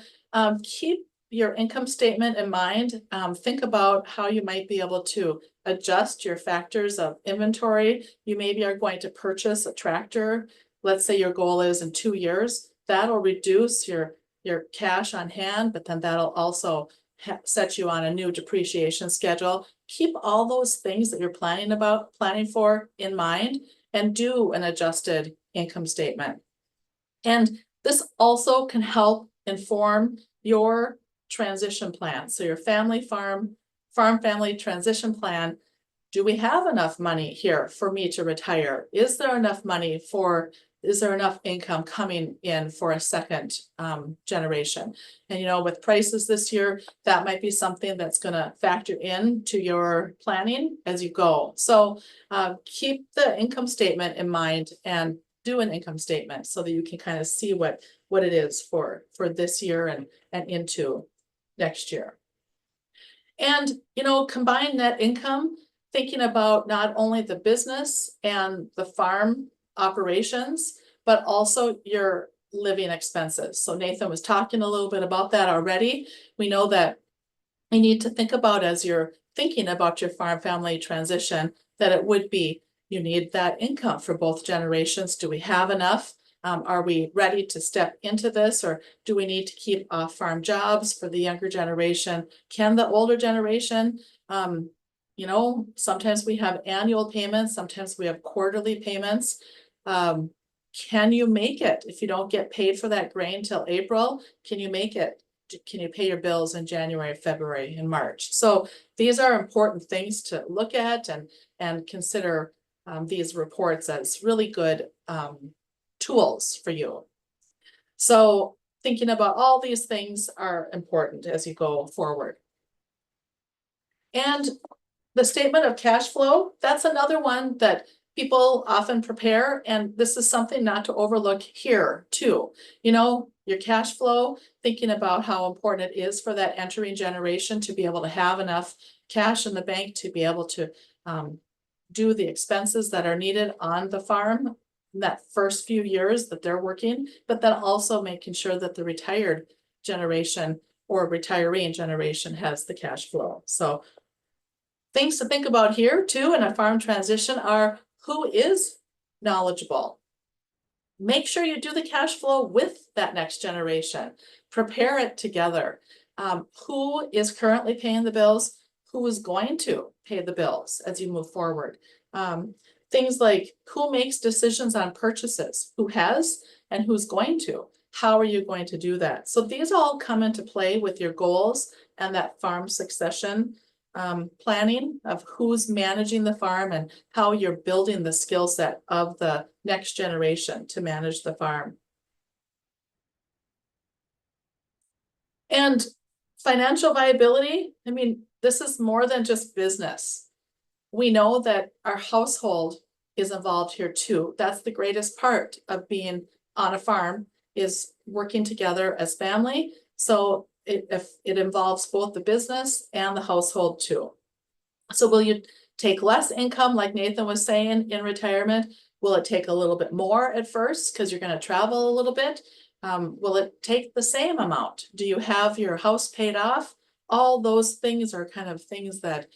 keep your income statement in mind. Think about how you might be able to adjust your factors of inventory. You maybe are going to purchase a tractor. Let's say your goal is in 2 years. That'll reduce your cash on hand, but then that'll also set you on a new depreciation schedule. Keep all those things that you're planning for in mind, and do an adjusted income statement. And this also can help inform your transition plan. So your farm family transition plan. Do we have enough money here for me to retire? Is there enough income coming in for a second generation? And you know, with prices this year, that might be something that's going to factor into your planning as you go. So keep the income statement in mind and do an income statement so that you can kind of see what it is for this year and into next year. And you know, combine net income, thinking about not only the business and the farm operations, but also your living expenses. So Nathan was talking a little bit about that already. We know that you need to think about, as you're thinking about your farm family transition, that it would be, you need that income for both generations. Do we have enough? Are we ready to step into this, or do we need to keep farm jobs for the younger generation? Can the older generation, you know, sometimes we have annual payments, sometimes we have quarterly payments. Can you make it if you don't get paid for that grain till April? Can you make it can you pay your bills in January, February, and March? So these are important things to look at and consider these reports as really good tools for you. So thinking about all these things are important as you go forward. And the statement of cash flow, that's another one that people often prepare, and this is something not to overlook here too. You know, your cash flow, thinking about how important it is for that entering generation to be able to have enough cash in the bank to be able to do the expenses that are needed on the farm in that first few years that they're working, but then also making sure that the retired generation or retiree generation has the cash flow. So things to think about here too in a farm transition are who is knowledgeable. Make sure you do the cash flow with that next generation. Prepare it together. Who is currently paying the bills? Who is going to pay the bills as you move forward? Things like who makes decisions on purchases? Who has and who's going to? How are you going to do that? So these all come into play with your goals and that farm succession planning of who's managing the farm and how you're building the skill set of the next generation to manage the farm. And financial viability, I mean, this is more than just business. We know that our household is involved here too. That's the greatest part of being on a farm, is working together as family. So it involves both the business and the household too. So will you take less income, like Nathan was saying, in retirement? Will it take a little bit more at first because you're going to travel a little bit? Will it take the same amount? Do you have your house paid off? All those things are kind of things that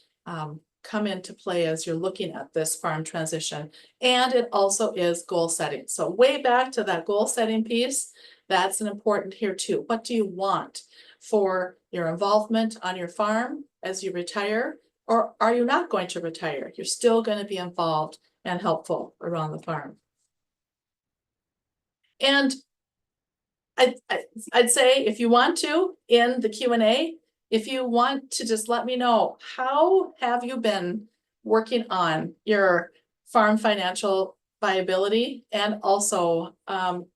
come into play as you're looking at this farm transition. And it also is goal setting. So way back to that goal setting piece, that's an important here too. What do you want for your involvement on your farm as you retire? Or are you not going to retire? You're still going to be involved and helpful around the farm. And I'd say if you want to, in the Q&A, if you want to just let me know, how have you been working on your farm financial viability and also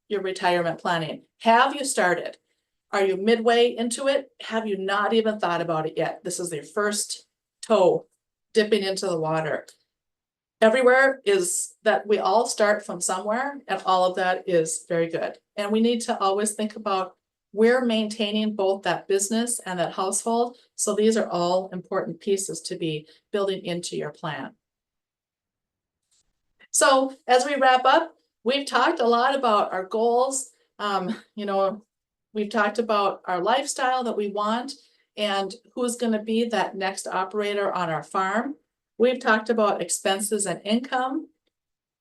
your retirement planning? Have you started? Are you midway into it? Have you not even thought about it yet? This is your first toe dipping into the water. Everywhere is that we all start from somewhere, and all of that is very good. And we need to always think about we're maintaining both that business and that household. So these are all important pieces to be building into your plan. So as we wrap up, we've talked a lot about our goals. You know, we've talked about our lifestyle that we want and who's going to be that next operator on our farm. We've talked about expenses and income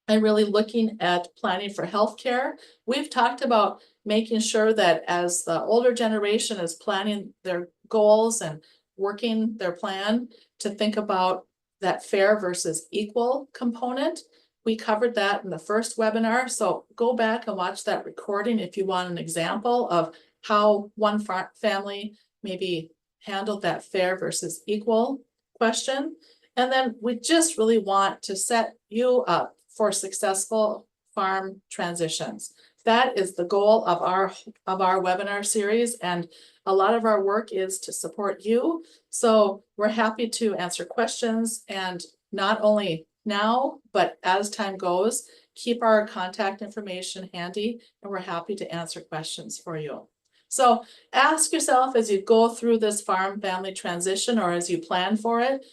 and really looking at planning for healthcare. We've talked about making sure that as the older generation is planning their goals and working their plan, to think about that fair versus equal component. We covered that in the first webinar, so go back and watch that recording if you want an example of how one family maybe handled that fair versus equal question. And then we just really want to set you up for successful farm transitions. That is the goal of our webinar series, and a lot of our work is to support you. So we're happy to answer questions, and not only now, but as time goes, keep our contact information handy, and we're happy to answer questions for you. So ask yourself as you go through this farm family transition, or as you plan for it,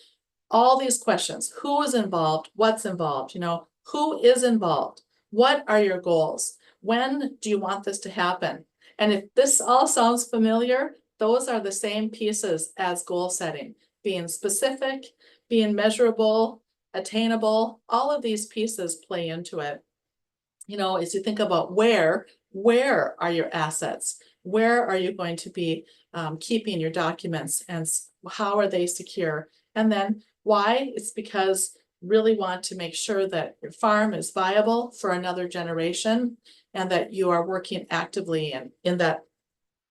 all these questions. Who is involved? What's involved? You know, who is involved? What are your goals? When do you want this to happen? And if this all sounds familiar, those are the same pieces as goal setting. Being specific, being measurable, attainable, all of these pieces play into it. You know, as you think about where are your assets? Where are you going to be keeping your documents, and how are they secure? And then why? It's because really want to make sure that your farm is viable for another generation, and that you are working actively in that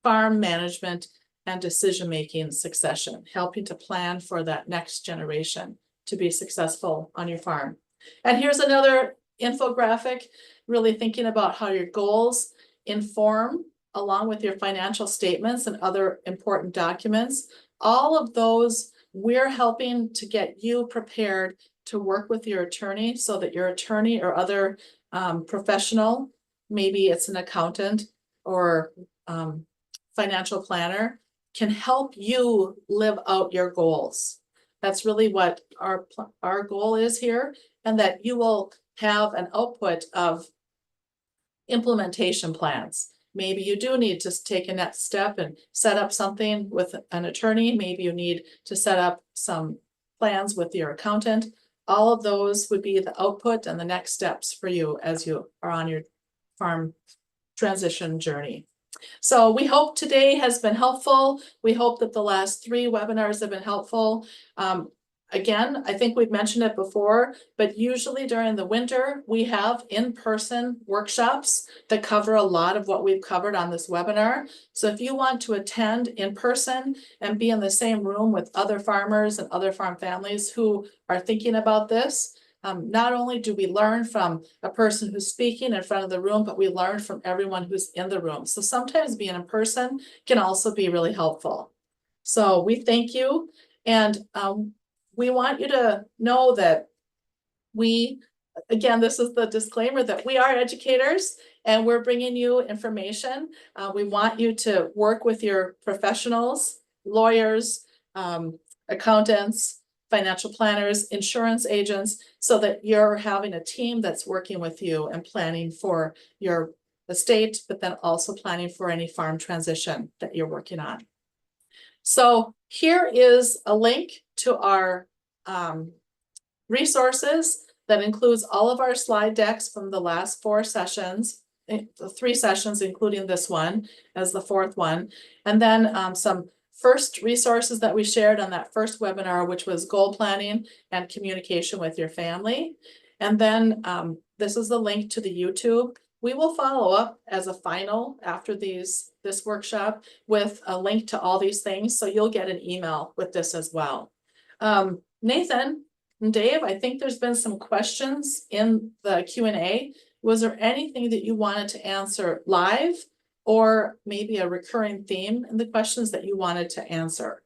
farm management and decision-making succession, helping to plan for that next generation to be successful on your farm. And here's another infographic, really thinking about how your goals inform, along with your financial statements and other important documents. All of those, we're helping to get you prepared to work with your attorney so that your attorney or other professional, maybe it's an accountant or financial planner, can help you live out your goals. That's really what our goal is here, and that you will have an output of implementation plans. Maybe you do need to take a next step and set up something with an attorney. Maybe you need to set up some plans with your accountant. All of those would be the output and the next steps for you as you are on your farm transition journey. So we hope today has been helpful. We hope that the last 3 webinars have been helpful. Again, I think we've mentioned it before, but usually during the winter, we have in-person workshops that cover a lot of what we've covered on this webinar. So if you want to attend in person and be in the same room with other farmers and other farm families who are thinking about this, not only do we learn from a person who's speaking in front of the room, but we learn from everyone who's in the room. So sometimes being in person can also be really helpful. So we thank you. And we want you to know that again, this is the disclaimer that we are educators and we're bringing you information. We want you to work with your professionals, lawyers, accountants, financial planners, insurance agents, so that you're having a team that's working with you and planning for your estate, but then also planning for any farm transition that you're working on. So here is a link to our resources that includes all of our slide decks from the last 4 sessions, 3 sessions, including this one as the 4th one. And then some first resources that we shared on that first webinar, which was goal planning and communication with your family. And then this is the link to the YouTube. We will follow up as a final after this workshop with a link to all these things. So you'll get an email with this as well. Nathan and Dave, I think there's been some questions in the Q&A. Was there anything that you wanted to answer live, or maybe a recurring theme in the questions that you wanted to answer?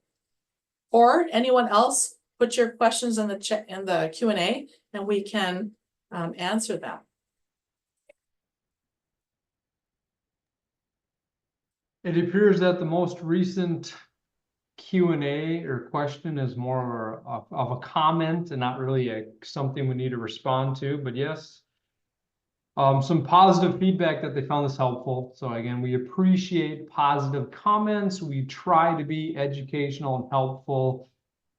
Or anyone else, put your questions in the chat in the Q&A and we can answer them. It appears that the most recent Q&A or question is more of a comment and not really something we need to respond to, but yes, some positive feedback that they found this helpful. So again, we appreciate positive comments. We try to be educational and helpful.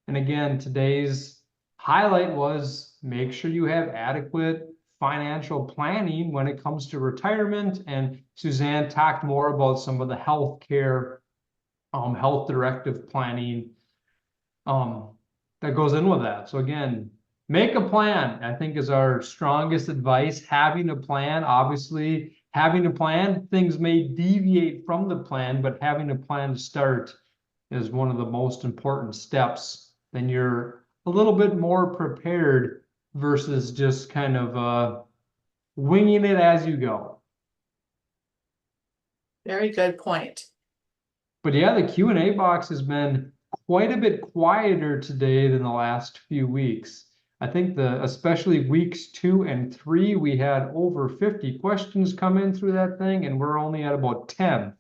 And again, today's highlight was make sure you have adequate financial planning when it comes to retirement. And Suzanne talked more about some of the healthcare, health directive planning that goes in with that. So again, make a plan, I think, is our strongest advice. Having a plan, obviously, having a plan, things may deviate from the plan, but having a plan to start is one of the most important steps. Then you're a little bit more prepared versus just kind of winging it as you go. Very good point. But yeah, the Q&A box has been quite a bit quieter today than the last few weeks. I think especially weeks 2 and 3, we had over 50 questions come in through that thing, and we're only at about 10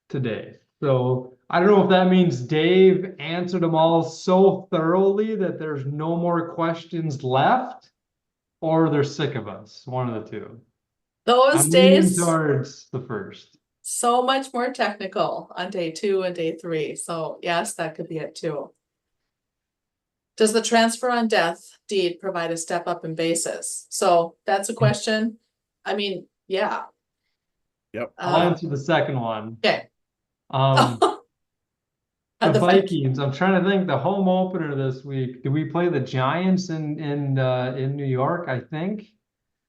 today. So I don't know if that means Dave answered them all so thoroughly that there's no more questions left, or they're sick of us, one of the two. Those I'm leaning days, towards the first. so much more technical on day 2 and day 3. So yes, that could be it too. Does the transfer on death deed provide a step up in basis? So that's a question. I mean, yeah. Yep. I'll answer the second one. Okay. The Vikings. I'm trying to think. The home opener this week. Do we play the Giants in New York? I think.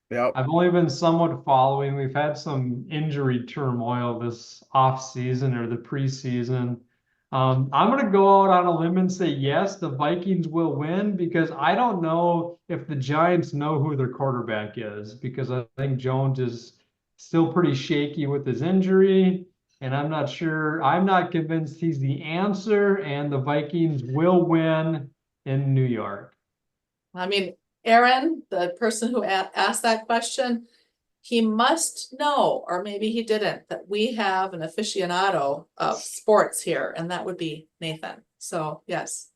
Yep. I've only been somewhat following. We've had some injury turmoil this off season or the preseason. I'm gonna go out on a limb and say yes, the Vikings will win because I don't know if the Giants know who their quarterback is because I think Jones is still pretty shaky with his injury, and I'm not convinced he's the answer, and the Vikings will win in New York. I mean, Aaron, the person who asked that question, he must know, or maybe he didn't, that we have an aficionado of sports here, and that would be Nathan. So, yes.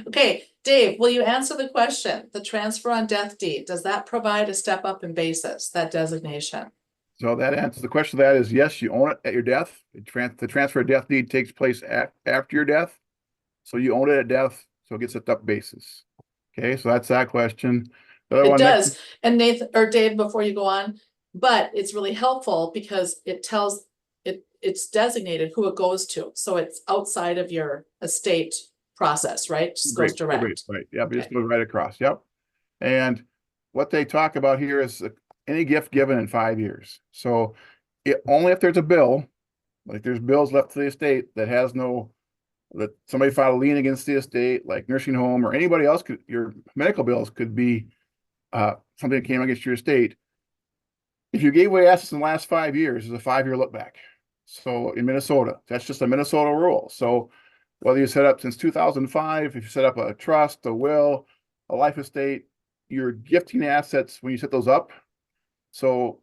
Okay, Dave, will you answer the question? The transfer on death deed, does that provide a step up in basis, that designation? So that answers the question. That is yes, you own it at your death. The transfer of death deed takes place after your death. So you own it at death, so it gets a up basis. Okay, so that's that question. The other It one next- does, and Nathan, or Dave, before you go on, but it's really helpful because it tells, it's designated who it goes to, so it's outside of your estate process, right? Just goes direct. Right. Yep, it just Okay. goes right across. Yep. And what they talk about here is any gift given in 5 years. So only if there's a bill, like there's bills left to the estate that has no, that somebody filed a lien against the estate, like nursing home or anybody else could, your medical bills could be something that came against your estate. If you gave away assets in the last 5 years, there's a 5-year look back. So in Minnesota, that's just a Minnesota rule. So whether you set up since 2005, if you set up a trust, a will, a life estate, you're gifting assets when you set those up. So,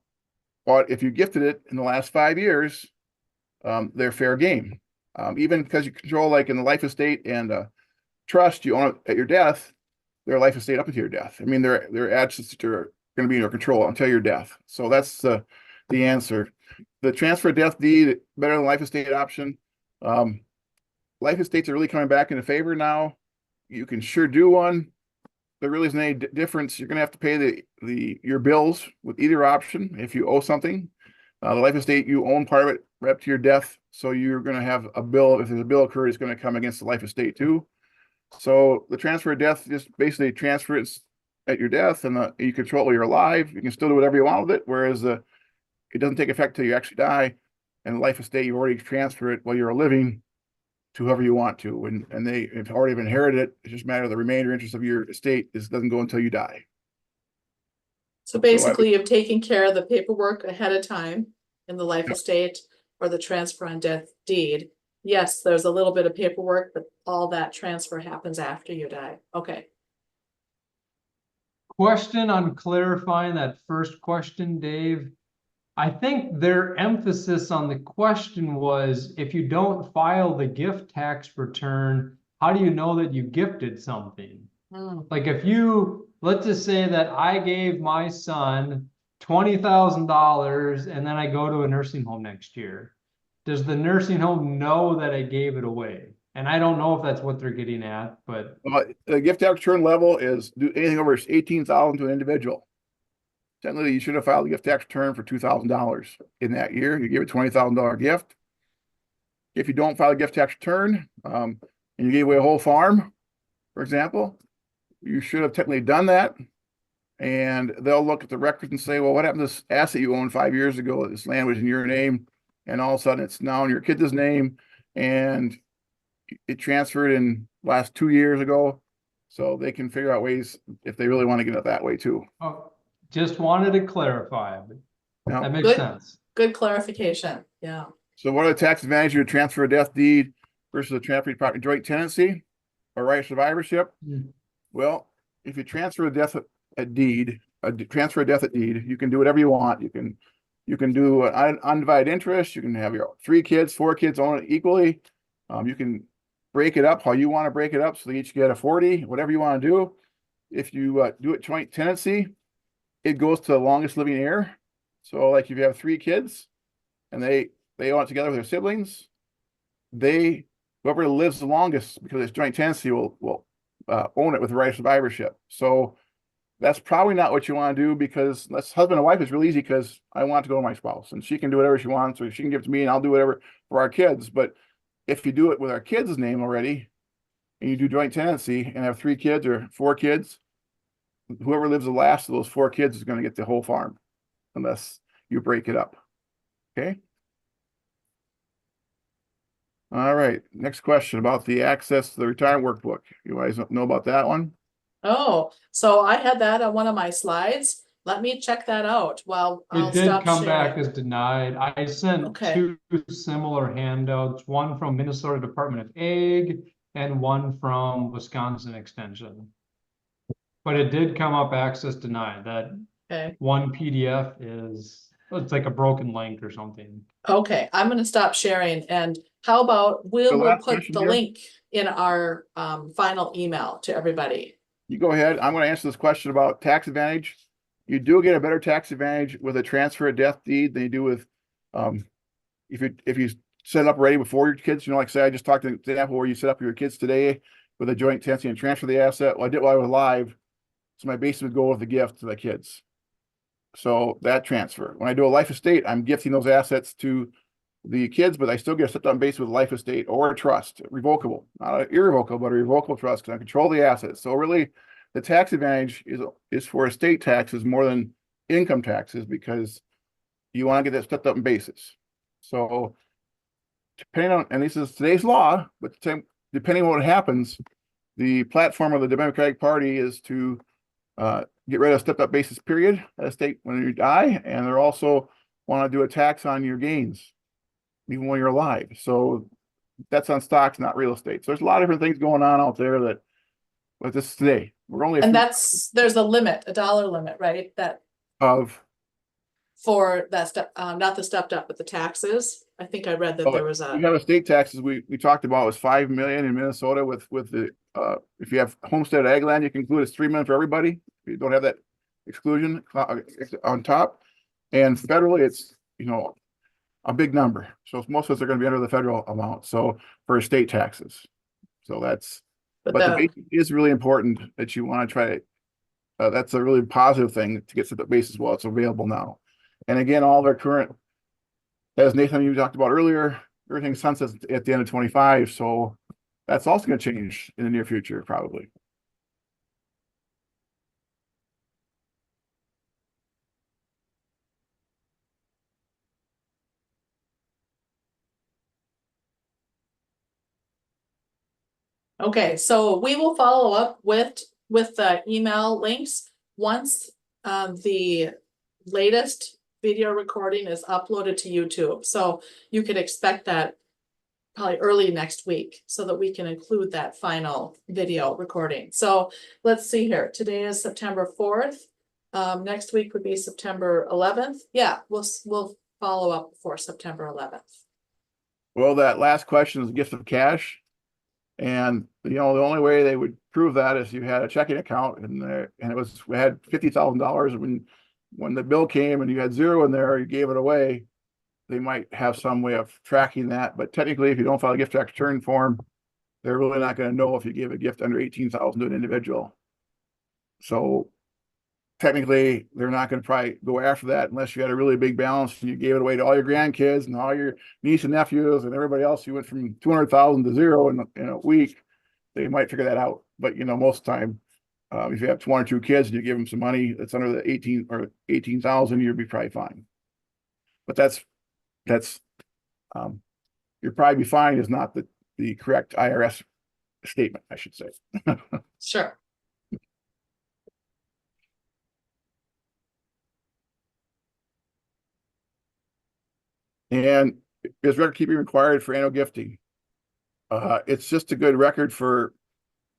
but if you gifted it in the last 5 years, they're fair game. Even because you control, like in the life estate and trust, you own it at your death, they're life estate up until your death. I mean, they're assets that are going to be in your control until your death. So that's the answer. The transfer of death deed, better than life estate option. Life estates are really coming back into favor now. You can sure do one. There really isn't any difference. You're going to have to pay your bills with either option if you owe something. The life estate, you own part of it right up to your death. So you're going to have a bill. If there's a bill occurred, it's going to come against the life estate too. So the transfer of death just basically transfer it at your death, and you control it while you're alive. You can still do whatever you want with it, whereas it doesn't take effect till you actually die. And the life estate, you already transfer it while you're living to whoever you want to, and they have already inherited it. It's just a matter of the remainder interest of your estate doesn't go until you die. So basically, you've taken care of the paperwork ahead of time in the life estate or the transfer on death deed. Yes, there's a little bit of paperwork, but all that transfer happens after you die. Okay. Question on clarifying that first question, Dave. I think their emphasis on the question was, if you don't file the gift tax return, how do you know that you gifted something? Like if let's just say that I gave my son $20,000 and then I go to a nursing home next year. Does the nursing home know that I gave it away? And I don't know if that's what they're getting at, but the gift tax return level is do anything over 18,000 to an individual. Technically, you should have filed a gift tax return for $2,000 in that year. You gave a $20,000 gift. If you don't file a gift tax return, and you gave away a whole farm, for example, you should have technically done that. And they'll look at the records and say, well, what happened to this asset you owned 5 years ago? This land was in your name, and all of a sudden it's now in your kid's name, and it transferred in last 2 years ago. So they can figure out ways if they really want to get it that way too. oh, just wanted to clarify. Now, That makes Good. sense. Good clarification. Yeah. so what are the tax advantages of a transfer of death deed versus a transfer of property joint tenancy or right of survivorship? Well, if you transfer a death at deed, transfer a death at deed, you can do whatever you want. You can do an undivided interest. You can have your 3 kids, 4 kids own it equally. You can break it up how you want to break it up, so they each get a 40, whatever you want to do. If you do it joint tenancy, it goes to the longest living heir. So like if you have 3 kids and they own it together with their siblings, whoever lives the longest, because it's joint tenancy, will own it with the right of survivorship. So that's probably not what you want to do, because that's husband and wife is really easy, because I want to go to my spouse and she can do whatever she wants, or she can give it to me and I'll do whatever for our kids. But if you do it with our kids' name already and you do joint tenancy and have 3 kids or 4 kids, whoever lives the last of those 4 kids is going to get the whole farm unless you break it up. Okay. All right, next question about the access to the retirement workbook. You guys know about that one? Oh, so I had that on one of my slides. Let me check that out while I'll It did stop come back sharing. as denied. I sent Okay. 2 similar handouts, one from Minnesota Department of Ag and one from Wisconsin Extension. But it did come up access denied. That Okay, one PDF it's like a broken link or something. okay, I'm gonna stop sharing, and how about The we'll last put question the here. link in our final email to everybody. You go ahead. I'm going to answer this question about tax advantage. You do get a better tax advantage with a transfer of death deed than you do with, if you set it up already before your kids, you know, like say, I just talked an example where you set up your kids today with a joint tenancy and transfer the asset. Well, I did while I was alive. So my base would go with the gift to the kids. So that transfer, when I do a life estate, I'm gifting those assets to the kids, but I still get a stepped on base with a life estate or a trust, revocable, not an irrevocable, but a revocable trust, because I control the assets. So really, the tax advantage is for estate taxes more than income taxes, because you want to get that stepped up in basis. So depending on, and this is today's law, but depending on what happens, the platform of the Democratic Party is to get rid of stepped up basis period at a state when you die, and they're also want to do a tax on your gains even when you're alive. So that's on stocks, not real estate. So there's a lot of different things going on out there that, but this is today. We're only And there's a limit, a dollar limit, right? That of for that step, not the stepped up, but the taxes. I think I read that there was you a, have estate taxes. We talked about was 5 million in Minnesota with the if you have homestead ag land, you can include it's 3 million for everybody. If you don't have that exclusion on top, and federally, it's a big number. So most of us are going to be under the federal amount. So for estate taxes, so that's. but But the the, base is really important that you want to try. That's a really positive thing to get to the base as well. It's available now. And again, all their current, as Nathan, you talked about earlier, everything sunsets at the end of 25. So that's also going to change in the near future, probably. okay, so we will follow up with the email links once the latest video recording is uploaded to YouTube. So you could expect that probably early next week so that we can include that final video recording. So let's see here. Today is September 4th. Next week would be September 11th. Yeah, we'll follow up before September 11th. Well, that last question is a gift of cash. And the only way they would prove that is you had a checking account and we had $50,000 when the bill came and you had zero in there, you gave it away. They might have some way of tracking that, but technically, if you don't file a gift tax return form, they're really not going to know if you gave a gift under 18,000 to an individual. So technically, they're not going to probably go after that unless you had a really big balance and you gave it away to all your grandkids and all your niece and nephews and everybody else. You went from 200,000 to zero in a week. They might figure that out, but most of the time, if you have 1 or 2 kids and you give them some money that's under the 18,000, you'll be probably fine. But that's you'll probably be fine is not the correct IRS statement, I should say. Sure. And is record keeping required for annual gifting? It's just a good record for,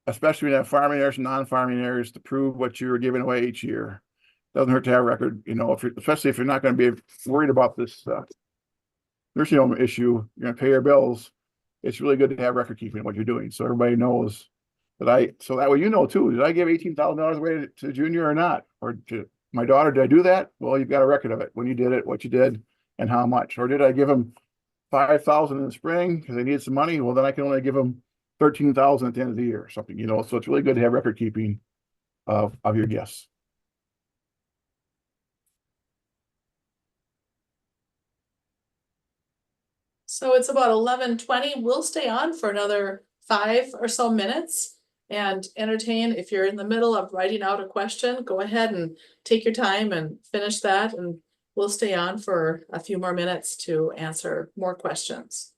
especially when you have farming heirs and non-farming heirs, to prove what you were giving away each year. Doesn't hurt to have a record, especially if you're not going to be worried about this nursing home issue, you're going to pay your bills. It's really good to have record keeping of what you're doing, so everybody knows so that way too. Did I give $18,000 away to Junior or not, or to my daughter? Did I do that? Well, you've got a record of it when you did it, what you did, and how much. Or did I give them 5,000 in the spring because they needed some money? Well, then I can only give them 13,000 at the end of the year or something. So it's really good to have record keeping of your gifts. So it's about 11:20. We'll stay on for another 5 or so minutes and entertain. If you're in the middle of writing out a question, go ahead and take your time and finish that, and we'll stay on for a few more minutes to answer more questions.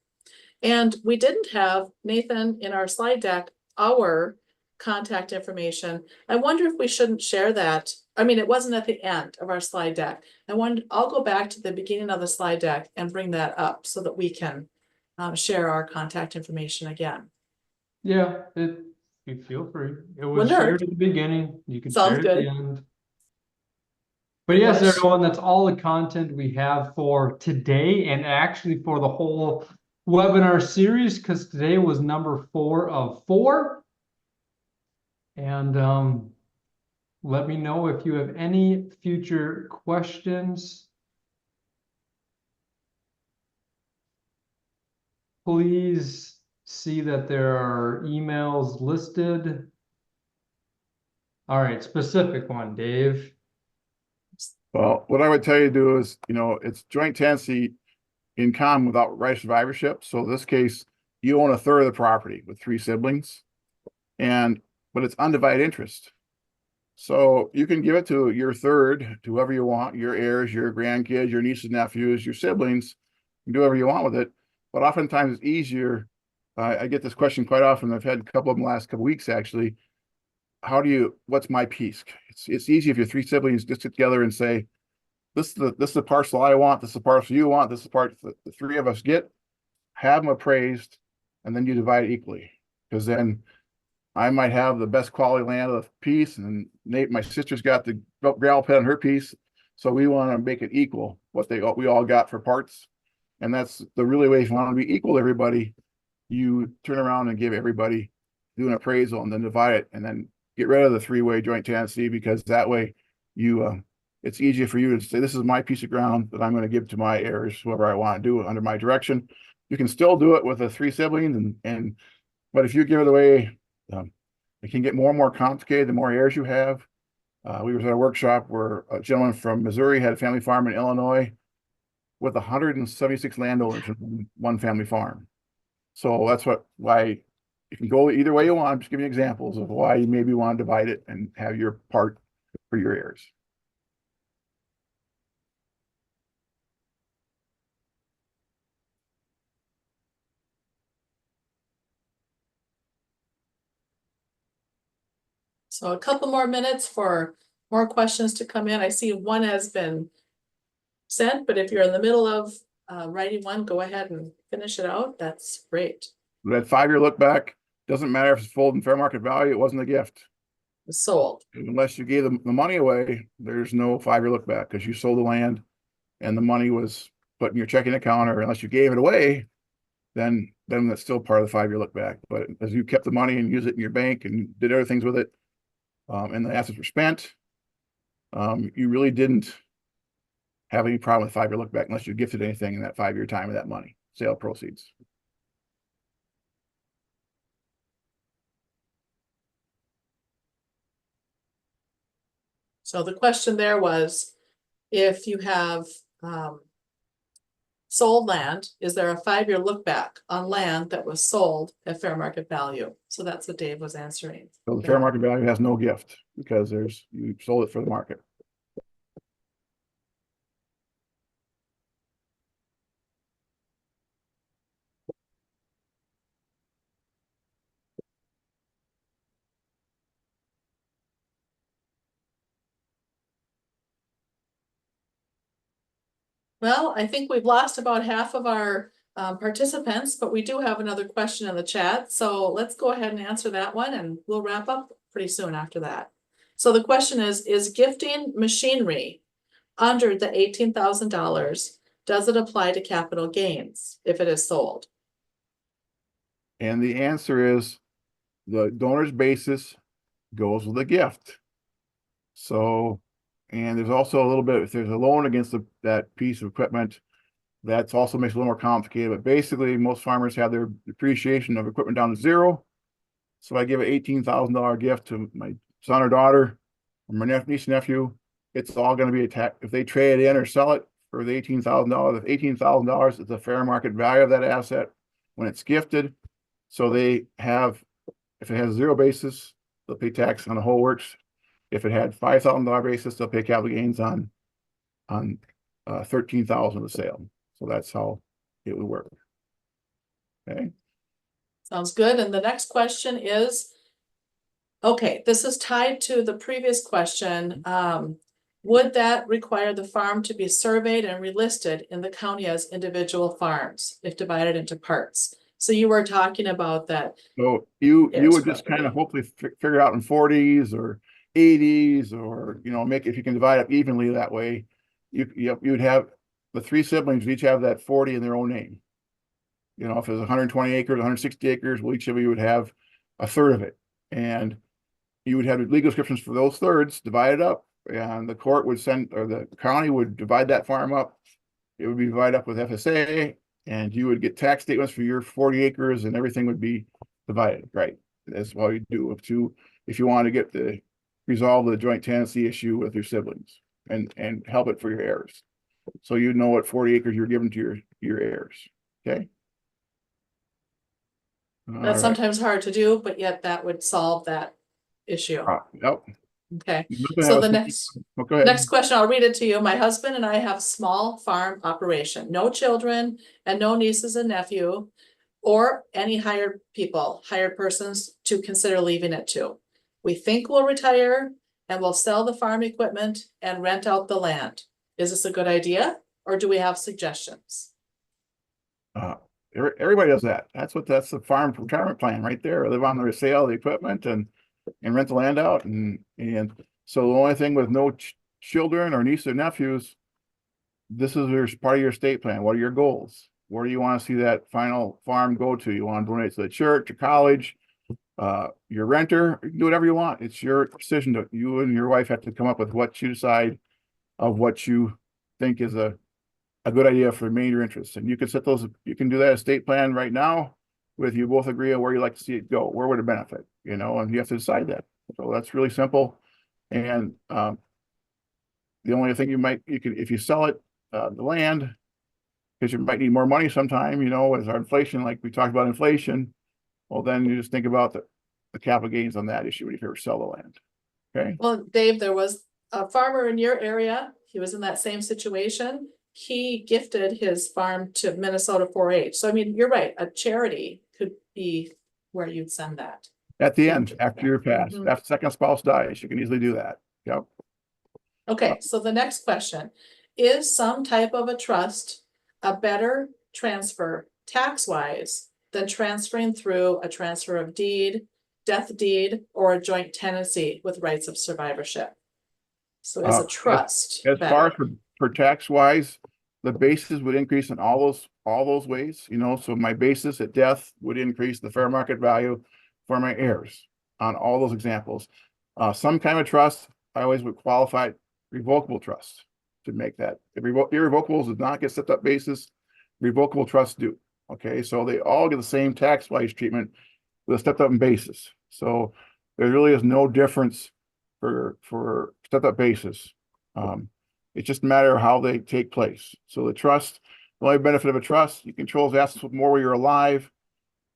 And we didn't have, Nathan, in our slide deck, our contact information. I wonder if we shouldn't share that. I mean, it wasn't at the end of our slide deck. I'll go back to the beginning of the slide deck and bring that up so that we can share our contact information again. Yeah, you feel free. It was Wouldn't hurt. shared at the beginning. You can Sounds share it at the good. end. But yes, Wish. everyone, that's all the content we have for today and actually for the whole webinar series, because today was number 4 of 4. And let me know if you have any future questions. Please see that there are emails listed. All right, specific one, Dave. Well, what I would tell you to do is, it's joint tenancy in common without right of survivorship. So in this case, you own a third of the property with 3 siblings, but it's undivided interest. So you can give it to your third, to whoever you want, your heirs, your grandkids, your nieces, nephews, your siblings. You can do whatever you want with it. But oftentimes it's easier. I get this question quite often. I've had a couple of them the last couple of weeks, actually. What's my piece? It's easy if your 3 siblings just get together and say, this is the parcel I want, this is the parcel you want, this is the part that the 3 of us get, have them appraised, and then you divide it equally. Because then I might have the best quality land of the piece, and Nate, my sister's got the gravel pit on her piece. So we want to make it equal, we all got for parts. And that's the really way, if you want to be equal to everybody, you turn around and give everybody, do an appraisal and then divide it, and then get rid of the 3-way joint tenancy, because that way it's easier for you to say, this is my piece of ground that I'm going to give to my heirs, whoever I want to do it under my direction. You can still do it with the 3 siblings, but if you give it away, it can get more and more complicated the more heirs you have. We were at a workshop where a gentleman from Missouri had a family farm in Illinois with 176 landowners in one family farm. So that's why you can go either way you want. I'm just giving you examples of why you maybe want to divide it and have your part for your heirs. So a couple more minutes for more questions to come in. I see one has been sent, but if you're in the middle of writing one, go ahead and finish it out. That's great. That 5-year look back doesn't matter if it's sold in fair market value. It wasn't a gift. It's sold. Unless you gave the money away, there's no 5-year look back, because you sold the land and the money was put in your checking account, or unless you gave it away, then that's still part of the 5-year look back. But as you kept the money and used it in your bank and did other things with it, and the assets were spent, you really didn't have any problem with 5-year look back unless you gifted anything in that 5-year time of that money, sale proceeds. So the question there was, if you have sold land, is there a 5-year look back on land that was sold at fair market value? So that's what Dave was answering. So the fair market value has no gift, because you sold it for the market. Well, I think we've lost about half of our participants, but we do have another question in the chat. So let's go ahead and answer that one, and we'll wrap up pretty soon after that. So the question is gifting machinery under the $18,000, does it apply to capital gains if it is sold? And the answer is the donor's basis goes with a gift. So, and there's also a little bit, if there's a loan against that piece of equipment, that's also makes it a little more complicated. But basically, most farmers have their depreciation of equipment down to 0. So I give an $18,000 gift to my son or daughter, or my niece, nephew. It's all going to be a tax. If they trade it in or sell it for the $18,000, if $18,000 is the fair market value of that asset when it's gifted. So they have, if it has 0 basis, they'll pay tax on the whole works. If it had $5,000 basis, they'll pay capital gains on $13,000 of the sale. So that's how it would work. Okay, Sounds good. And the next question is, okay, this is tied to the previous question. Would that require the farm to be surveyed and relisted in the county as individual farms if divided into parts? So you were talking about that. so you Yes, would just kind of property. hopefully figure out in 40s or 80s, or make, if you can divide up evenly that way, you'd have the three siblings would each have that 40 in their own name. If it was 120 acres, 160 acres, well, each of you would have a third of it, and you would have legal descriptions for those thirds divided up, and the court would send, or the county would divide that farm up. It would be divided up with FSA, and you would get tax statements for your 40 acres, and everything would be divided, right? That's all you do if you want to get resolve the joint tenancy issue with your siblings and help it for your heirs. So you know what 40 acres you're giving to your heirs. Okay. All That's right. sometimes hard to do, but yet that would solve that issue. Yep. Okay, You must so have the some- next, Oh, go ahead. next question, I'll read it to you. My husband and I have small farm operation, no children and no nieces and nephew. Or any hired persons to consider leaving it to. We think we'll retire and we'll sell the farm equipment and rent out the land. Is this a good idea or do we have suggestions? Everybody does that. That's the farm retirement plan right there. Live on the sale of the equipment and rent the land out. And so the only thing with no children or nieces or nephews, this is part of your estate plan. What are your goals? Where do you want to see that final farm go to? You want to donate to the church, a college, your renter, you can do whatever you want. It's your decision. You and your wife have to come up with what you decide of what you think is a good idea for major interests. And you can you can do that estate plan right now with you both agree on where you'd like to see it go. Where would it benefit? And you have to decide that. So that's really simple. And the only thing if you sell it, the land, because you might need more money sometime, as our inflation, like we talked about inflation, well, then you just think about the capital gains on that issue if you ever sell the land. Okay. Well, Dave, there was a farmer in your area. He was in that same situation. He gifted his farm to Minnesota 4-H. So, I mean, you're right. A charity could be where you'd send that. At the end, after you're passed, Mhm. after second spouse dies, you can easily do that. Yep. Okay, so the next question, is some type of a trust a better transfer tax-wise than transferring through a transfer of deed, death deed, or a joint tenancy with rights of survivorship? So is a trust As far as better? for tax wise, the basis would increase in all those ways, so my basis at death would increase the fair market value for my heirs on all those examples. Some kind of trust, I always would qualify revocable trust to make that. Irrevocables does not get stepped up basis, revocable trusts do. Okay, so they all get the same tax wise treatment with a stepped up in basis. So there really is no difference for stepped up basis. It's just a matter of how they take place. So the only benefit of a trust, you control those assets more while you're alive.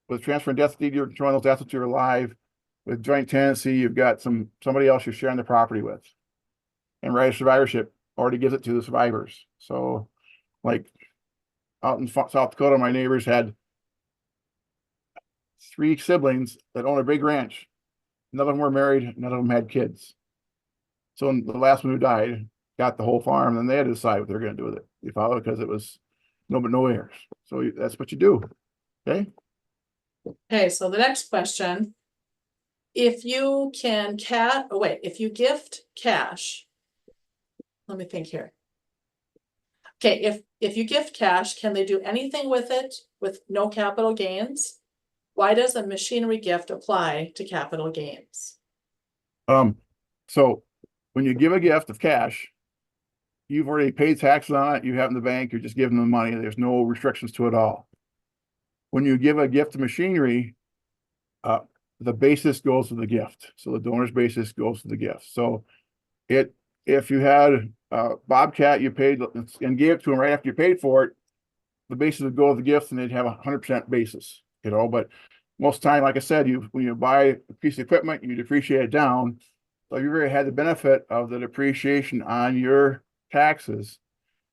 With transfer and death deed, you're controlling those assets you're alive. With joint tenancy, you've got somebody else you're sharing the property with. And right of survivorship already gives it to the survivors. So like out in South Dakota, my neighbors had 3 siblings that own a big ranch. None of them were married, none of them had kids. So the last one who died got the whole farm, and they had to decide what they're going to do with it. You follow? Because it was no heirs. So that's what you do. Okay. Okay, so the next question. If you if you gift cash. Let me think here. Okay, if you gift cash, can they do anything with it with no capital gains? Why does a machinery gift apply to capital gains? So when you give a gift of cash, you've already paid taxes on it. You have in the bank. You're just giving them money. There's no restrictions to it all. When you give a gift of machinery, the basis goes to the gift. So the donor's basis goes to the gift. So if you had a Bobcat you paid and gave it to him right after you paid for it, the basis would go to the gift and they'd have 100% basis, but most of the time, like I said, when you buy a piece of equipment, you depreciate it down. So you already had the benefit of the depreciation on your taxes.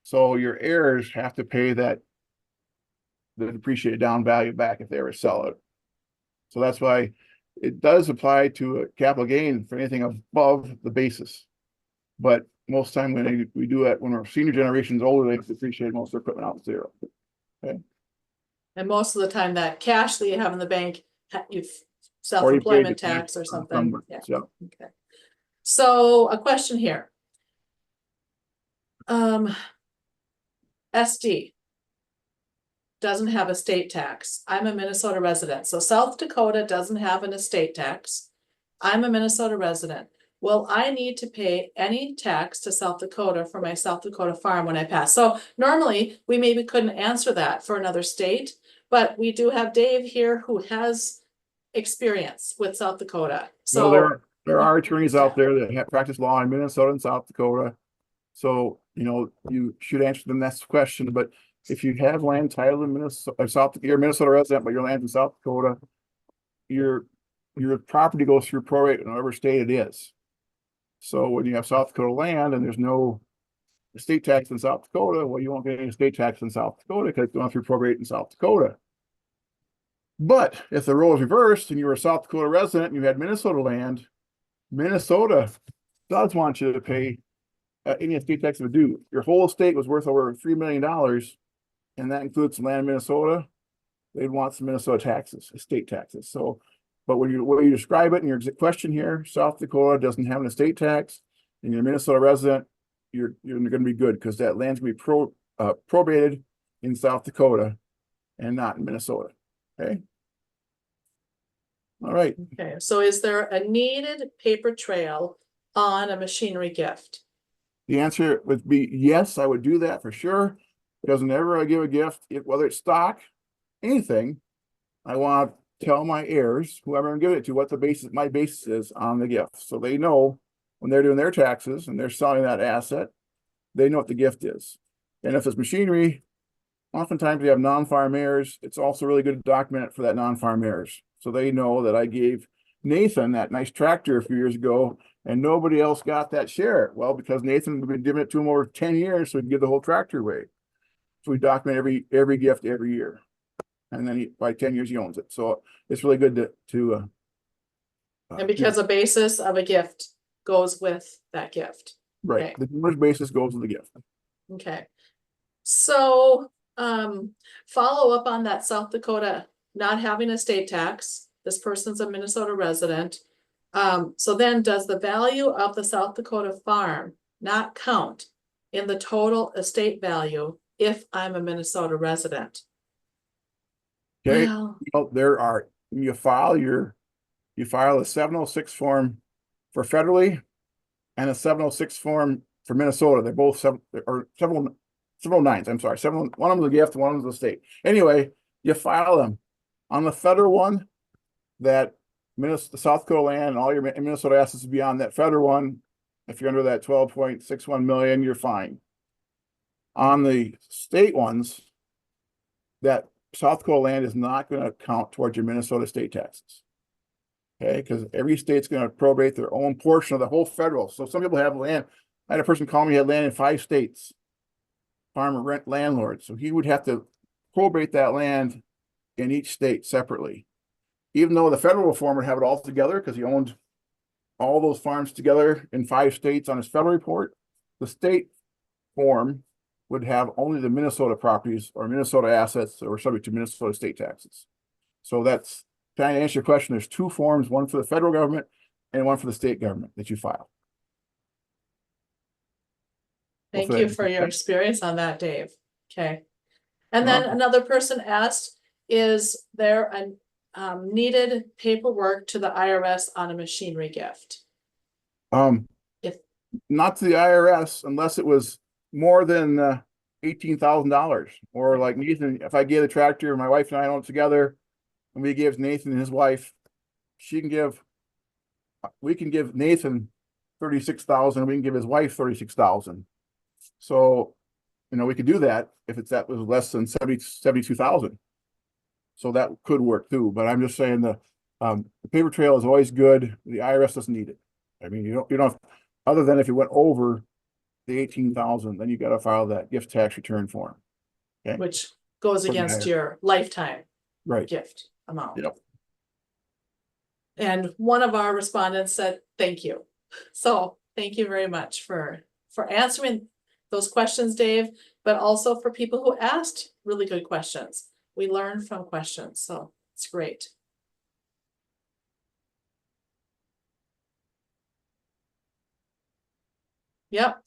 So your heirs have to pay that the depreciated down value back if they ever sell it. So that's why it does apply to a capital gain for anything above the basis. But most time when we do it, when our senior generation's older, they depreciate most of their equipment out to zero. And most of the time that cash that you have in the bank, you've Or you paid self-employment the tax tax or on something. somewhere. Yeah, Yeah. okay. So a question here. SD doesn't have a state tax. I'm a Minnesota resident, so South Dakota doesn't have an estate tax. I'm a Minnesota resident. Will I need to pay any tax to South Dakota for my South Dakota farm when I pass? So normally, we maybe couldn't answer that for another state, but we do have Dave here who has experience with South Dakota. Well, So, there are attorneys out there that have practiced law in Minnesota and South Dakota. So, you should answer the next question, but if you have land titled in Minnesota, you're a Minnesota resident, but your land's in South Dakota, your property goes through prorate in whatever state it is. So when you have South Dakota land and there's no estate tax in South Dakota, well, you won't get any estate tax in South Dakota because it's going through prorate in South Dakota. But if the role is reversed and you were a South Dakota resident and you had Minnesota land, Minnesota does want you to pay any estate tax of due. Your whole estate was worth over $3 million, and that includes some land in Minnesota. They'd want some Minnesota taxes, estate taxes. So, but when you describe it in your question here, South Dakota doesn't have an estate tax, and you're a Minnesota resident, you're going to be good because that land's going to be probated in South Dakota and not in Minnesota. Okay. All right. okay, so is there a needed paper trail on a machinery gift? The answer would be yes, I would do that for sure. Because whenever I give a gift, whether it's stock, anything, I want to tell my heirs, whoever I'm giving it to, what my basis is on the gift. So they know when they're doing their taxes and they're selling that asset, they know what the gift is. And if it's machinery, oftentimes we have non-farm heirs. It's also really good to document it for that non-farm heirs. So they know that I gave Nathan that nice tractor a few years ago and nobody else got that share. Well, because Nathan had been giving it to him over 10 years, so he can give the whole tractor away. So we document every gift every year. And then by 10 years, he owns it. So it's really good to And because the basis of a gift goes with that gift. right. Okay. The dealer's basis goes with the gift. Okay. So, follow up on that South Dakota not having a state tax. This person's a Minnesota resident. So then does the value of the South Dakota farm not count in the total estate value if I'm a Minnesota resident? Okay. Well, Well, you file a 706 form for federally and a 706 form for Minnesota. They're both several nines. I'm sorry. One of them is a gift, one of them is a state. Anyway, you file them. On the federal one, that South Dakota land and all your Minnesota assets beyond that federal one, if you're under that 12.61 million, you're fine. On the state ones, that South Dakota land is not going to count towards your Minnesota state taxes. Okay, because every state's going to probate their own portion of the whole federal. So some people have land. I had a person call me, had land in 5 states, farmer rent landlord. So he would have to probate that land in each state separately. Even though the federal reform would have it all together because he owned all those farms together in 5 states on his federal report, the state form would have only the Minnesota properties or Minnesota assets that were subject to Minnesota state taxes. So that's trying to answer your question. There's 2 forms, one for the federal government and one for the state government that you file. thank you for your experience on that, Dave. Okay. And then another person asked, is there a needed paperwork to the IRS on a machinery gift? If not to the IRS unless it was more than $18,000, or like Nathan, if I gave the tractor, my wife and I own it together, and we give Nathan and his wife, we can give Nathan 36,000, we can give his wife 36,000. So, we could do that if that was less than 72,000. So that could work too. But I'm just saying the paper trail is always good. The IRS doesn't need it. I mean, you don't other than if you went over the 18,000, then you got to file that gift tax return form. Okay. which goes For the against higher. your lifetime Right. gift amount. Yep. And one of our respondents said, thank you. So thank you very much for answering those questions, Dave, but also for people who asked really good questions. We learn from questions, so it's great. Yep.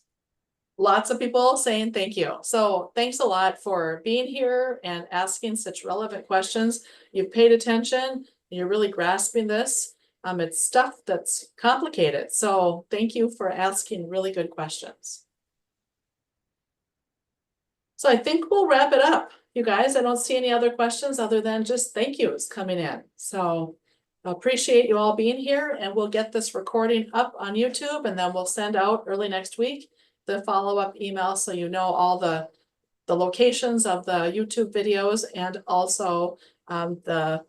Lots of people saying thank you. So thanks a lot for being here and asking such relevant questions. You've paid attention, you're really grasping this. It's stuff that's complicated. So thank you for asking really good questions. So I think we'll wrap it up. You guys, I don't see any other questions other than just thank yous coming in. So I appreciate you all being here, and we'll get this recording up on YouTube, and then we'll send out early next week the follow-up email, so you know all the locations of the YouTube videos, and also the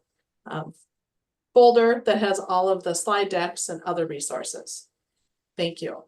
folder that has all of the slide decks and other resources. Thank you.